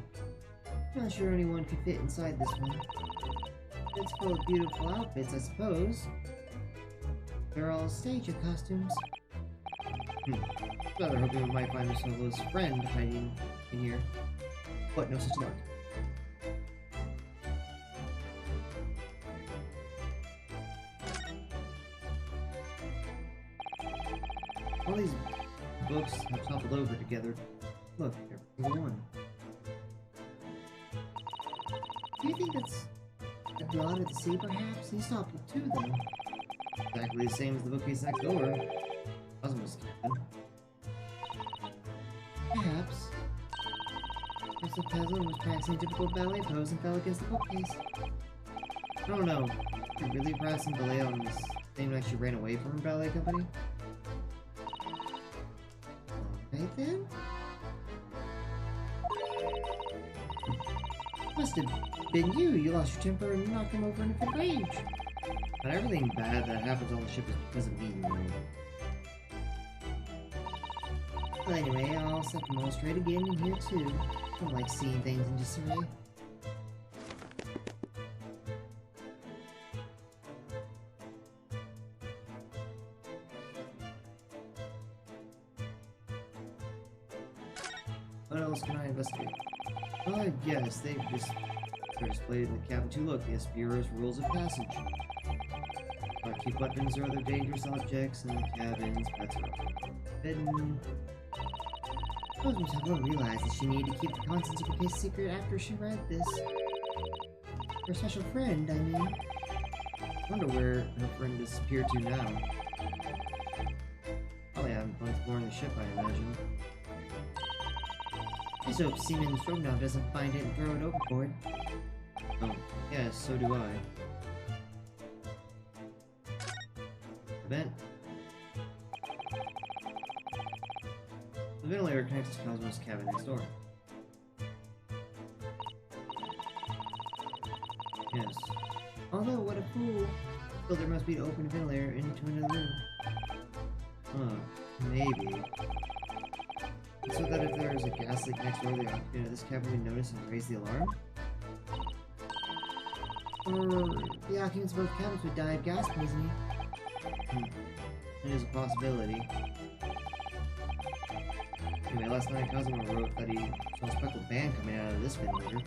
not sure anyone could fit inside this one. It's full of beautiful outfits, I suppose. They're all stage costumes. Rather hoping we might find Miss Pavlova's friend hiding in here. But no such luck. All these books have toppled over together. Look, every single one. Do you think that's a God of the Sea, perhaps? He's toppled too, though. Exactly the same as the bookcase next door. Cosmos Captain. Perhaps. Mr. Pavlova was practicing a typical ballet pose and fell against the bookcase. I don't know. You're really practicing ballet on the same night she ran away from her ballet company? Alright then. Must have been you. You lost your temper and knocked him over in a fit rage. Not everything bad that happens on the ship is because of me, you know. Well, anyway, I'll set them all straight again in here too. I don't like seeing things in disarray. What else can I investigate? Yes, they're displayed in the cabin too. Look, the Bureau's rules of passage. Keep weapons or other dangerous objects in the cabins. Pets are forbidden. Suppose Miss Pavlova realized that she needed to keep the contents of the case secret after she read this. Her special friend, I mean. I wonder where her friend disappeared to now. Probably haven't fun exploring the ship, I imagine. I just hope Seaman Stroganoff doesn't find it and throw it overboard. Oh, yes, so do I. The vent. The ventilator connects to Cosmo's cabin next door. Yes. Although, what a fool. Still, there must be to open a ventilator into another room. Huh. Maybe. So that if there is a gas leak next door, the occupant of this cabin would notice and raise the alarm? Or the occupants of both cabins would die of gas poisoning? It is a possibility. Anyway, last night Cosmo wrote that he saw a speckled band coming out of this ventilator.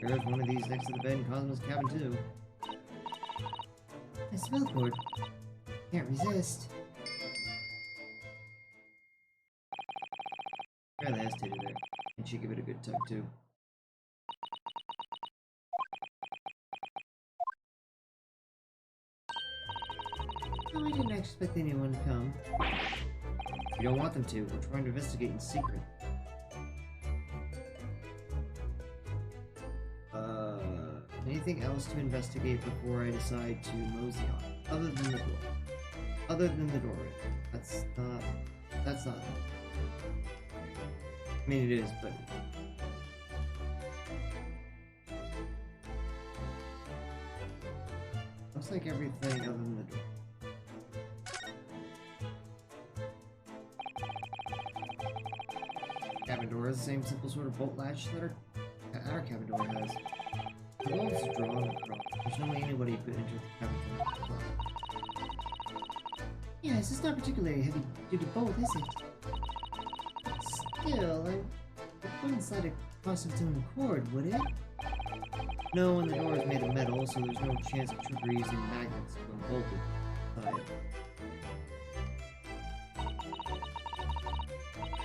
There's one of these next to the bed in Cosmo's cabin too. A spell cord. Can't resist. Barely hesitated there. And she give it a good tug too. No, I didn't expect anyone to come. We don't want them to. We're trying to investigate in secret. Anything else to investigate before I decide to mosey on? Other than the door. Other than the doorway. That's not. I mean, it is, but. Looks like everything other than the door. Cabin door has the same simple sort of bolt latch that our cabin door has. The walls are drawn across. There's no way anybody could enter the cabin from the top. Yes, it's not particularly heavy duty bolt, is it? Still, it wouldn't slide across its own cord, would it? No, and the door is made of metal, so there's no chance of trigger using magnets when bolted by it.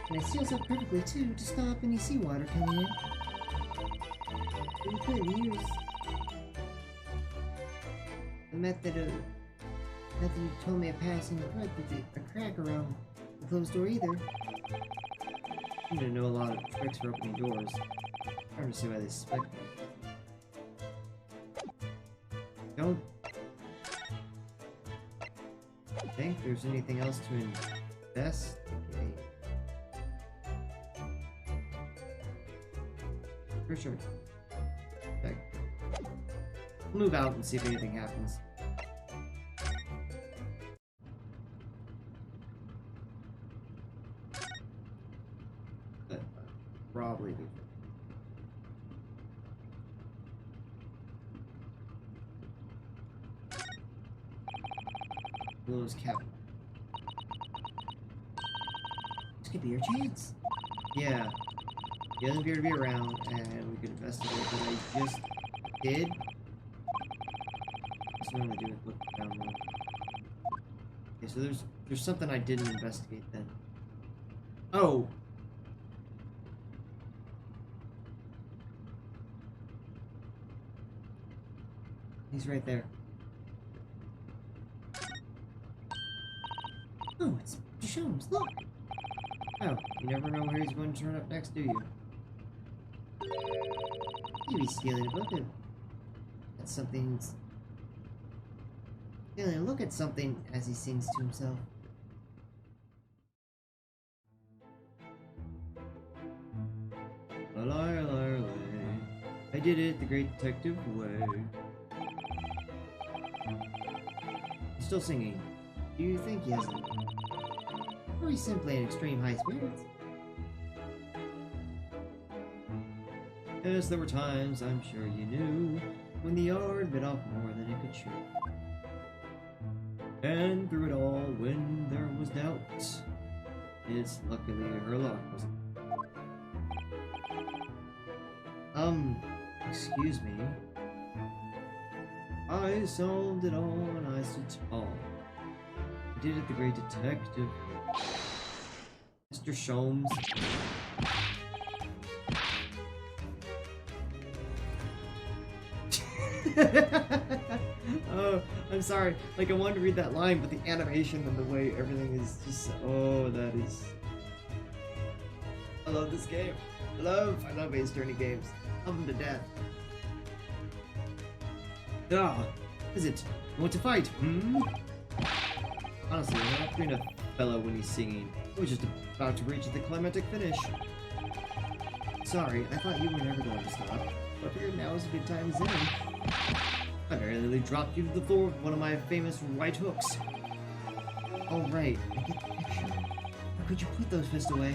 And it seals up perfectly too to stop any seawater coming in. We could use the method you told me of passing a crack around the closed door either. I didn't know a lot of tricks for opening doors. I don't see why they suspect me. Don't think there's anything else to investigate. For sure. Okay. We'll move out and see if anything happens. Probably be. Willow's cabin. This could be your chance. Yeah. He doesn't appear to be around, and we could investigate what I just did. What's nothing to do with looking around more. Okay, so there's something I didn't investigate then. Oh! He's right there. Oh, it's Sholmes, look! Oh, you never know where he's going to turn up next, do you? Maybe stealing a book. That's something's... Stealing a look at something as he sings to himself. A liar, liar, lay. I did it the great detective way. He's still singing. Do you think he has a... Or he's simply in extreme high spirits? Yes, there were times, I'm sure you knew, when the yard bit off more than it could chew. And through it all, when there was doubt, it's luckily her luck was... Excuse me. I solved it all and I stood tall. I did it the great detective. Mr. Sholmes. Oh, I'm sorry. Like, I wanted to read that line, but the animation and the way everything is just... Oh, that is... I love this game. I love Ace Attorney games. Love them to death. Ah, is it? You want to fight? Hmm? Honestly, I'm not doing a fellow when he's singing. I was just about to reach the climactic finish. Sorry, I thought you were never going to stop. But I figured now is a good time as any. I very nearly dropped you to the floor with one of my famous right hooks. All right, I get the picture. Now could you put those fists away?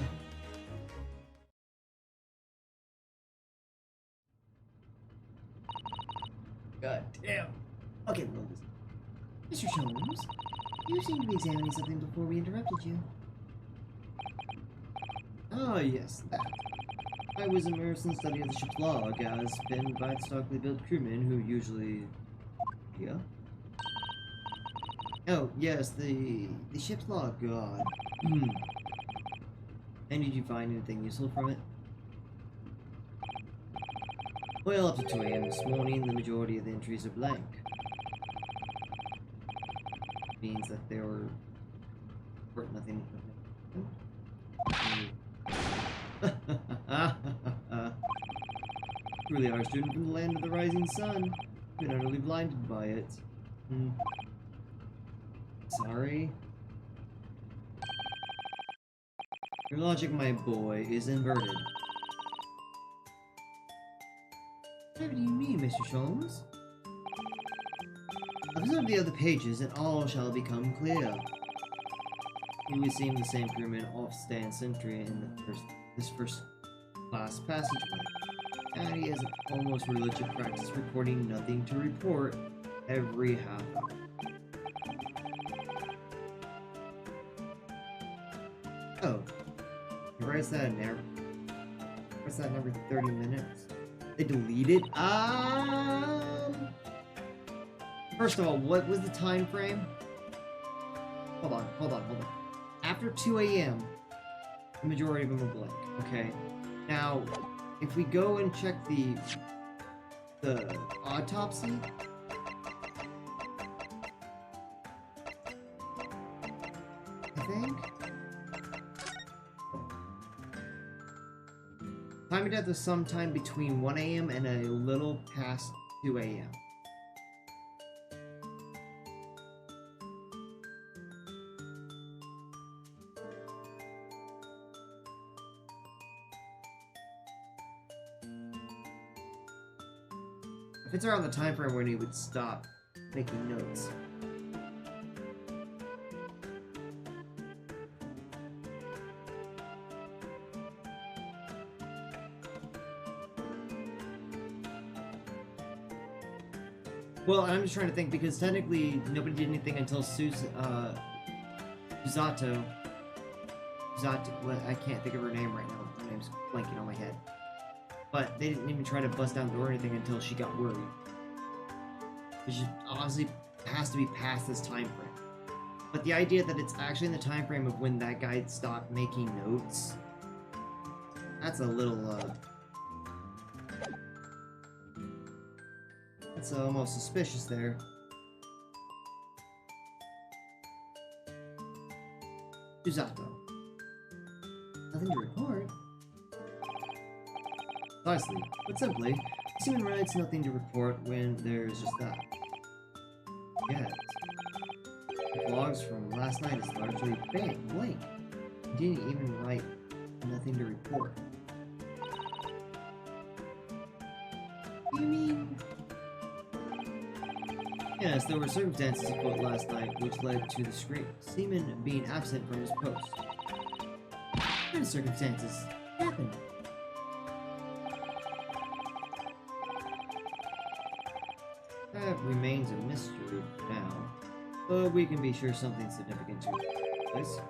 God damn. Okay, well, Mr. Sholmes, you seem to be examining something before we interrupted you. Ah, yes, that. I was immersed in study of the ship's log, as penned by stockily built crewmen who usually... Yeah? Oh, yes, the ship's log, God. And did you find anything useful from it? Well, up to 2 AM this morning, the majority of the entries are blank. Means that there were nothing. Truly are a student from the land of the rising sun. Been utterly blinded by it. Sorry. Your logic, my boy, is inverted. What do you mean, Mr. Sholmes? Observe the other pages, and all shall become clear. He would seem the same crewman off stand sentry in this first class passageway, and he has an almost religious practice reporting nothing to report every half hour. Oh, he writes that in every 30 minutes. They deleted? First of all, what was the time frame? Hold on. After 2 AM, the majority of them are blank. Okay. Now, if we go and check the autopsy, I think time of death was sometime between 1 AM and a little past 2 AM. If it's around the time frame when he would stop making notes. Well, I'm just trying to think because technically nobody did anything until Susato. Well, I can't think of her name right now. Her name's blanking on my head. But they didn't even try to bust down the door or anything until she got worried. Which obviously has to be past this time frame. But the idea that it's actually in the time frame of when that guy stopped making notes, that's a little, that's almost suspicious there. Susato. Nothing to report. Precisely, but simply, Seaman writes nothing to report when there's just that. Yet, the logs from last night is largely blank. He didn't even write nothing to report. You mean? Yes, there were circumstances afoot last night which led to the Seaman being absent from his post. What kind of circumstances happened? That remains a mystery for now, but we can be sure something significant took place.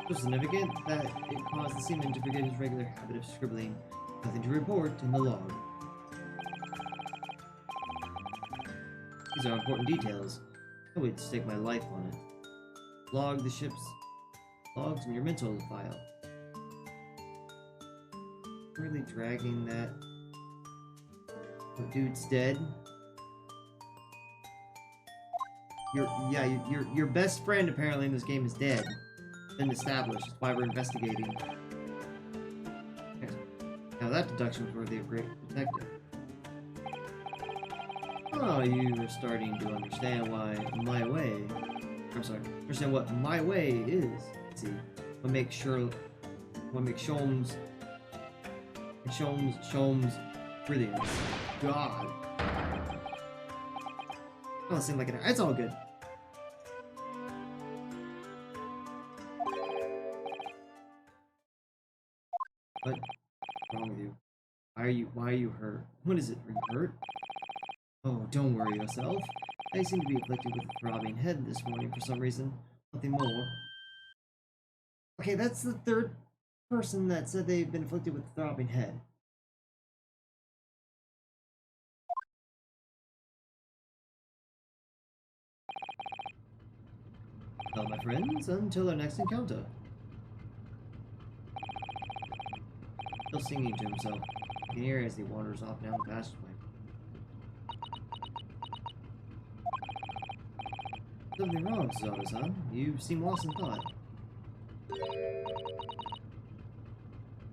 So significant that it caused the seaman to forget his regular habit of scribbling nothing to report in the log. These are important details. I would stake my life on it. Log the ship's logs in your mental file. Really dragging that. Oh, dude's dead. Your best friend apparently in this game is dead. Been established. That's why we're investigating. Okay. Now that deduction was worthy of great detective. Oh, you are starting to understand why my way. I'm sorry. Understand what my way is. Let's see. What makes Sholmes brilliant. God. Oh, it seemed like it. It's all good. What's wrong with you? Why are you hurt? What is it? Are you hurt? Oh, don't worry yourself. I seem to be afflicted with a throbbing head this morning for some reason. Nothing more. Okay, that's the third person that said they've been afflicted with a throbbing head. Well, my friends, until our next encounter. Still singing to himself. You can hear as he wanders off down the passageway. Something wrong, Zoto-san. You seem lost in thought.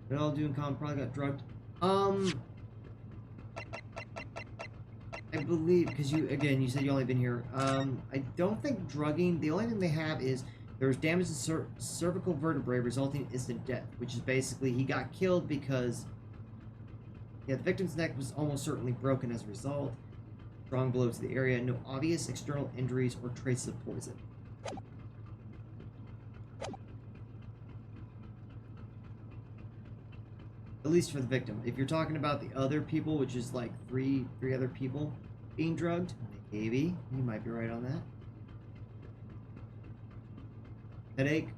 But all doing calm probably got drugged. I believe, because you said you only been here. I don't think drugging, the only thing they have is there was damage to cervical vertebrae resulting in instant death, which is basically he got killed because, yeah, the victim's neck was almost certainly broken as a result. Strong blow to the area, no obvious external injuries or traces of poison. At least for the victim. If you're talking about the other people, which is like three other people being drugged, maybe you might be right on that. Headache.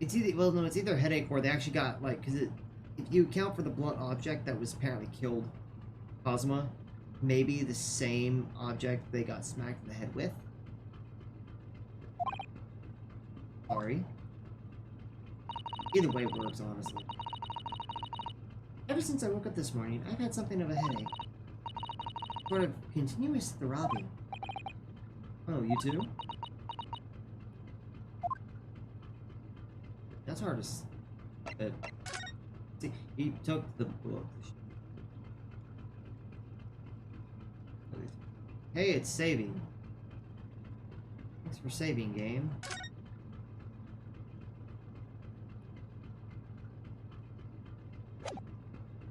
It's either headache or they actually got like, because if you account for the blunt object that was apparently killed Cosma, maybe the same object they got smacked in the head with. Sorry. Either way works, honestly. Ever since I woke up this morning, I've had something of a headache. Sort of continuous throbbing. Oh, you too? That's hard to see, he took the book. Hey, it's saving. Thanks for saving, game.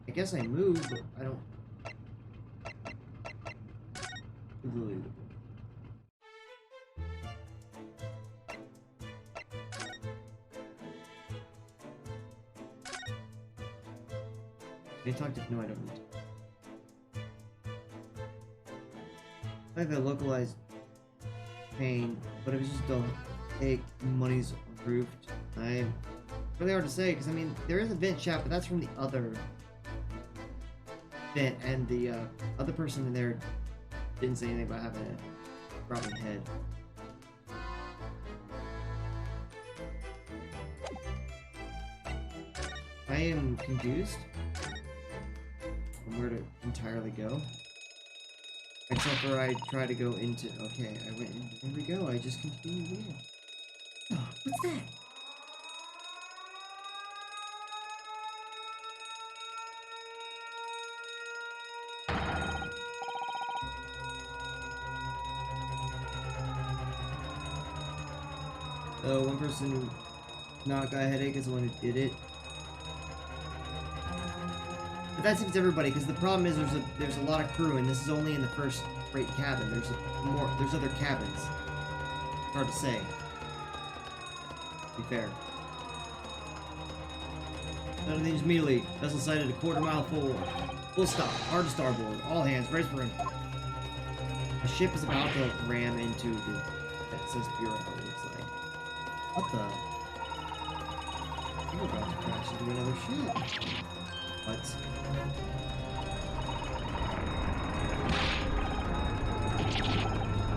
I guess I moved, but I don't really. They talked to no, I don't need to. I have a localized pain, but it was just a ache. Money's approved. It's really hard to say because I mean there is a vent chat, but that's from the other vent, and the other person in there didn't say anything about having a throbbing head. I am confused on where to entirely go. Except for I try to go into. Okay, I went in. There we go. I just continued in. Oh, what's that? One person who not got a headache is the one who did it. But that seems everybody, because the problem is there's a lot of crew, and this is only in the first rate cabin. There's other cabins. Hard to say. To be fair. None of these immediately. Vessel sighted a quarter-mile forward. Full stop. Hard to starboard. All hands. Raise for him. A ship is about to ram into the. That says Bureau. It looks like. What the? We're about to crash into another ship. What?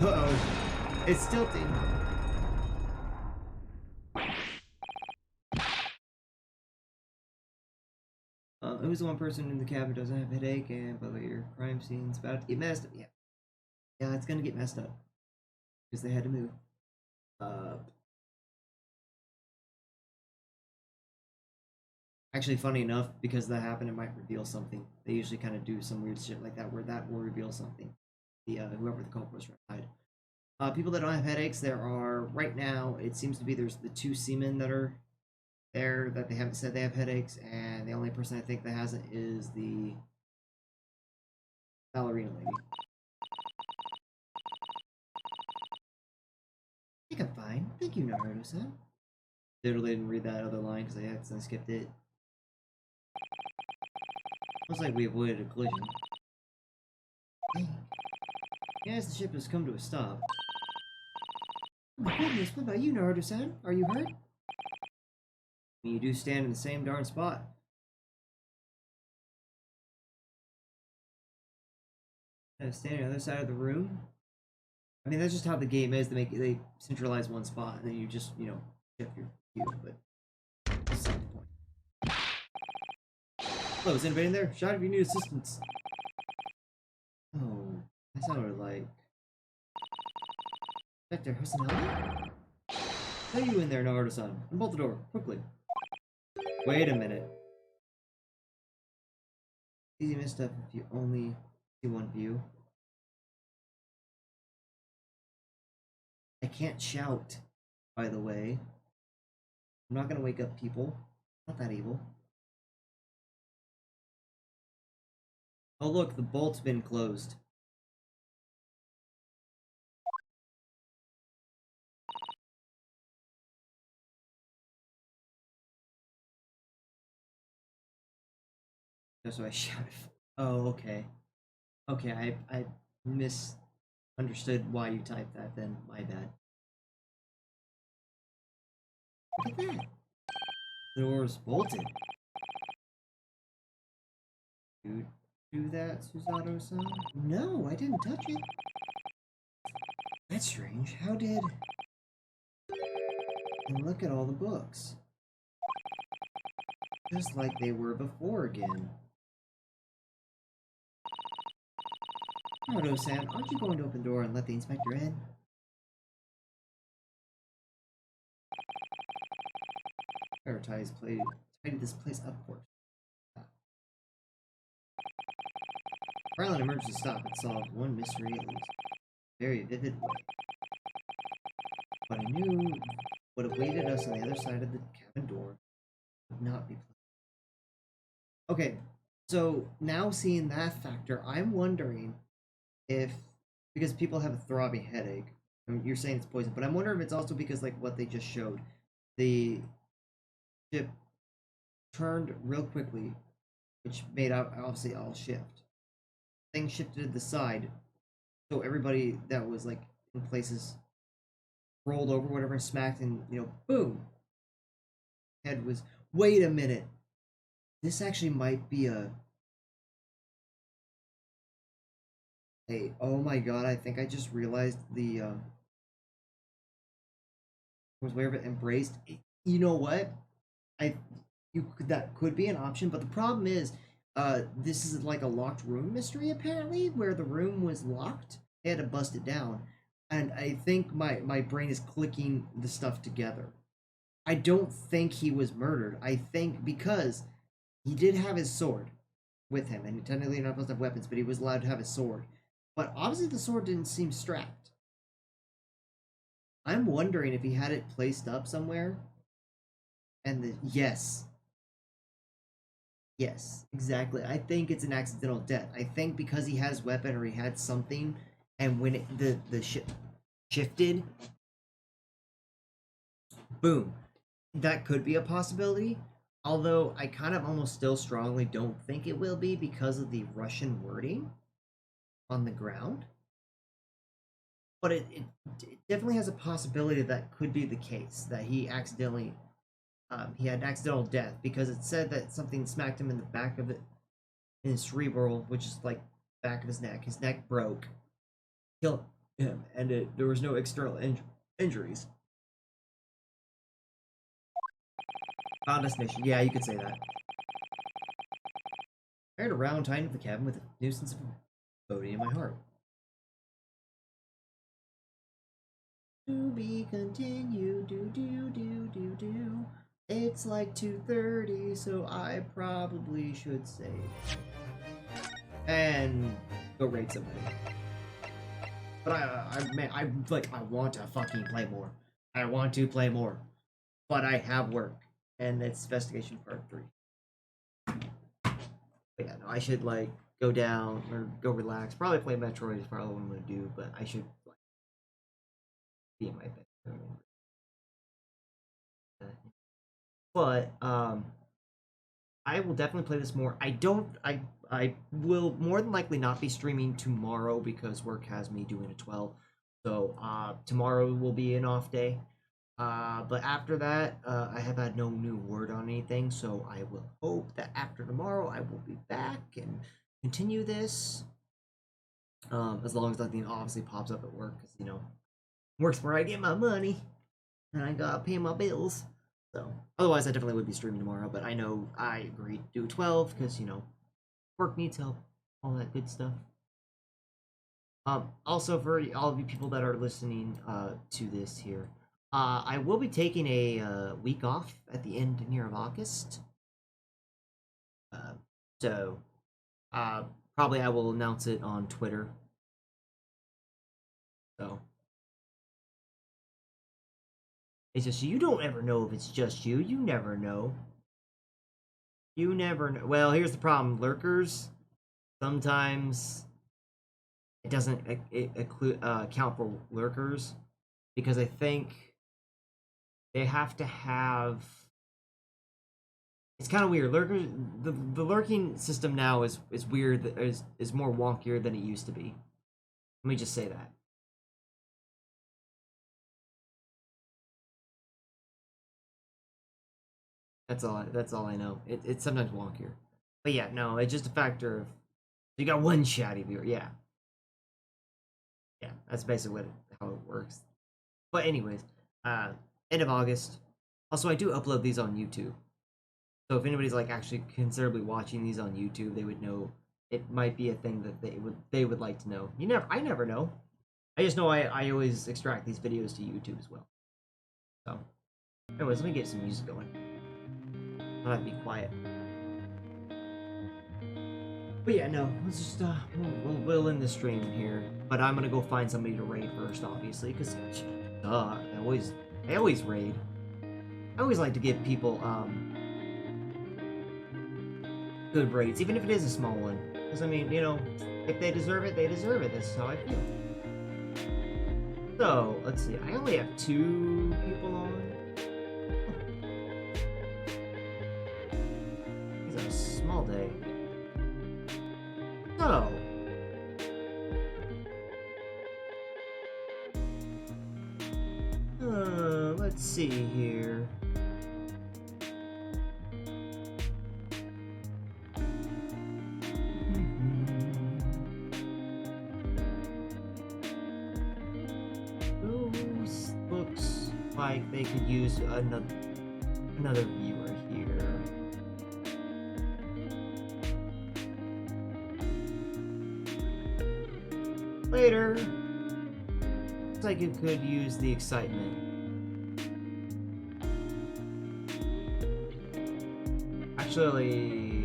Uh-oh. It's tilting. Who's the one person in the cabin who doesn't have a headache and by the way your crime scene's about to get messed up? Yeah. Yeah, it's gonna get messed up. Because they had to move. Actually, funny enough, because that happened, it might reveal something. They usually kind of do some weird shit like that, where that will reveal something. The whoever the culprit was tried. People that don't have headaches, there are right now. It seems to be there's the 2 seamen that are there that they haven't said they have headaches, and the only person I think that hasn't is the ballerina lady. I think I'm fine. Thank you, Naruto-san. Literally didn't read that other line because I accidentally skipped it. Looks like we avoided a collision. Dang. Yes, the ship has come to a stop. Oh my goodness, what about you, Naruto-san? Are you hurt? You do stand in the same darn spot. Standing on the other side of the room. I mean, that's just how the game is. They centralize one spot, and then you just, you know, shift your view. But that's not the point. Hello, is anybody in there? Shout if you need assistance. Oh, that sounded like Inspector Hosanagi? Are you in there, Naruto-san? Unbolt the door, quickly. Wait a minute. Easy misstep if you only see one view. I can't shout, by the way. I'm not gonna wake up people. Not that evil. Oh look, the bolt's been closed. That's why I shouted. Oh, okay. Okay, I misunderstood why you typed that then. My bad. Look at that. The door's bolted. You do that, Susato-san? No, I didn't touch it. That's strange. How did... And look at all the books. Just like they were before again. Naruto-san, aren't you going to open the door and let the inspector in? Better tidy this place up for us. Violent emergency stop had solved one mystery at least. Very vivid way. But I knew what awaited us on the other side of the cabin door would not be pleasant. Okay, so now seeing that factor, I'm wondering if, because people have a throbbing headache, I mean, you're saying it's poison, but I'm wondering if it's also because, like, what they just showed. The ship turned real quickly, which made obviously all shift. Things shifted to the side, so everybody that was, like, in places rolled over, whatever, and smacked, and, you know, boom! Head was, wait a minute! This actually might be a... Hey, oh my god, I think I just realized the, was wherever it embraced. You know what? That could be an option, but the problem is, this is like a locked room mystery, apparently, where the room was locked. They had to bust it down. And I think my brain is clicking the stuff together. I don't think he was murdered. I think because he did have his sword with him, and technically you're not supposed to have weapons, but he was allowed to have his sword. But obviously the sword didn't seem strapped. I'm wondering if he had it placed up somewhere. And yes. Yes, exactly. I think it's an accidental death. I think because he has weapon or he had something, and when the ship shifted, boom. That could be a possibility. Although I kind of almost still strongly don't think it will be because of the Russian wording on the ground. But it definitely has a possibility that could be the case, that he accidentally, he had an accidental death, because it said that something smacked him in the back of it, in his cerebral, which is like back of his neck. His neck broke, killed him, and there was no external injuries. Final destination. Yeah, you could say that. I heard a round tiny of the cabin with a nuisance of boding in my heart. To be continued, do. It's like 2:30, so I probably should save. And go raid somebody. But I want to fucking play more. I want to play more. But I have work. And it's investigation part 3. But yeah, no, I should, like, go down or go relax. Probably play Metroid is probably what I'm gonna do, but I should like, be in my bedroom. But I will definitely play this more. I will more than likely not be streaming tomorrow because work has me doing a 12. So tomorrow will be an off day. But after that, I have had no new word on anything, so I will hope that after tomorrow I will be back and continue this. As long as nothing obviously pops up at work, because, you know, work's where I get my money, and I gotta pay my bills. So, otherwise I definitely would be streaming tomorrow, but I know I agreed to do 12, because, you know, work needs help, all that good stuff. Also, for all of you people that are listening to this here, I will be taking a week off at the end near of August. So, probably I will announce it on Twitter. So, it's just, you don't ever know if it's just you. You never know. You never know. Well, here's the problem. Lurkers, sometimes it doesn't account for lurkers, because I think they have to have. It's kind of weird. Lurkers, the lurking system now is weird. Is more wonkier than it used to be. Let me just say that. That's all I know. It's sometimes wonkier. But yeah, no, it's just a factor of you got one chatty viewer. Yeah. Yeah, that's basically how it works. But anyways, end of August. Also, I do upload these on YouTube. So if anybody's like actually considerably watching these on YouTube, they would know it might be a thing that they would like to know. I never know. I just know I always extract these videos to YouTube as well. So, anyways, let me get some music going. I'll have to be quiet. But yeah, no, let's just we'll end the stream here. But I'm gonna go find somebody to raid first, obviously, because I always raid. I always like to give people good raids, even if it is a small one. Because I mean, you know, if they deserve it, they deserve it. That's how I feel. So let's see. I only have 2 people on. It's a small day. So, let's see here. Those looks like they could use another viewer here. Later. Looks like you could use the excitement. Actually,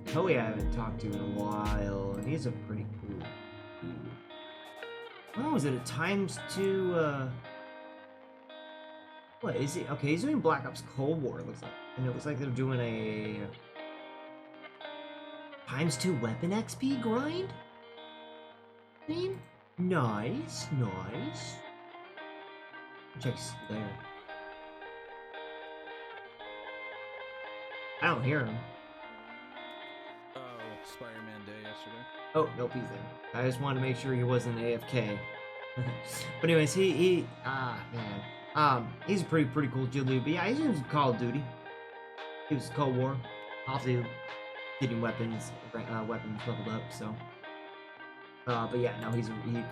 Toei I haven't talked to in a while, and he's a pretty cool dude. Oh, is it a ×2, what is he? Okay, he's doing Black Ops Cold War, it looks like. And it looks like they're doing a ×2 weapon XP grind? Nice, nice. Check's there. I don't hear him. Oh, Spider-Man Day yesterday. Oh, nope, he's there. I just wanted to make sure he wasn't AFK. But anyways, man. He's a pretty cool dude. But yeah, he's in Call of Duty. He was Cold War. Obviously, getting weapons leveled up, so. But yeah, no, he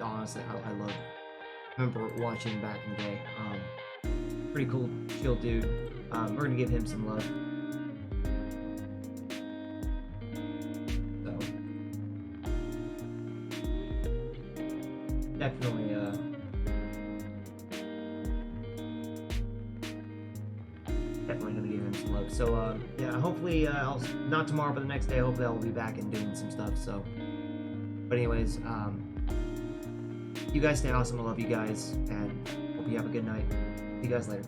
honestly, I love. Remember watching him back in the day. Pretty cool, chill dude. We're gonna give him some love. So definitely, definitely gonna give him some love. So yeah, hopefully, not tomorrow, but the next day. Hopefully, I'll be back and doing some stuff. So. But anyways, you guys stay awesome. I love you guys, and hope you have a good night. See you guys later.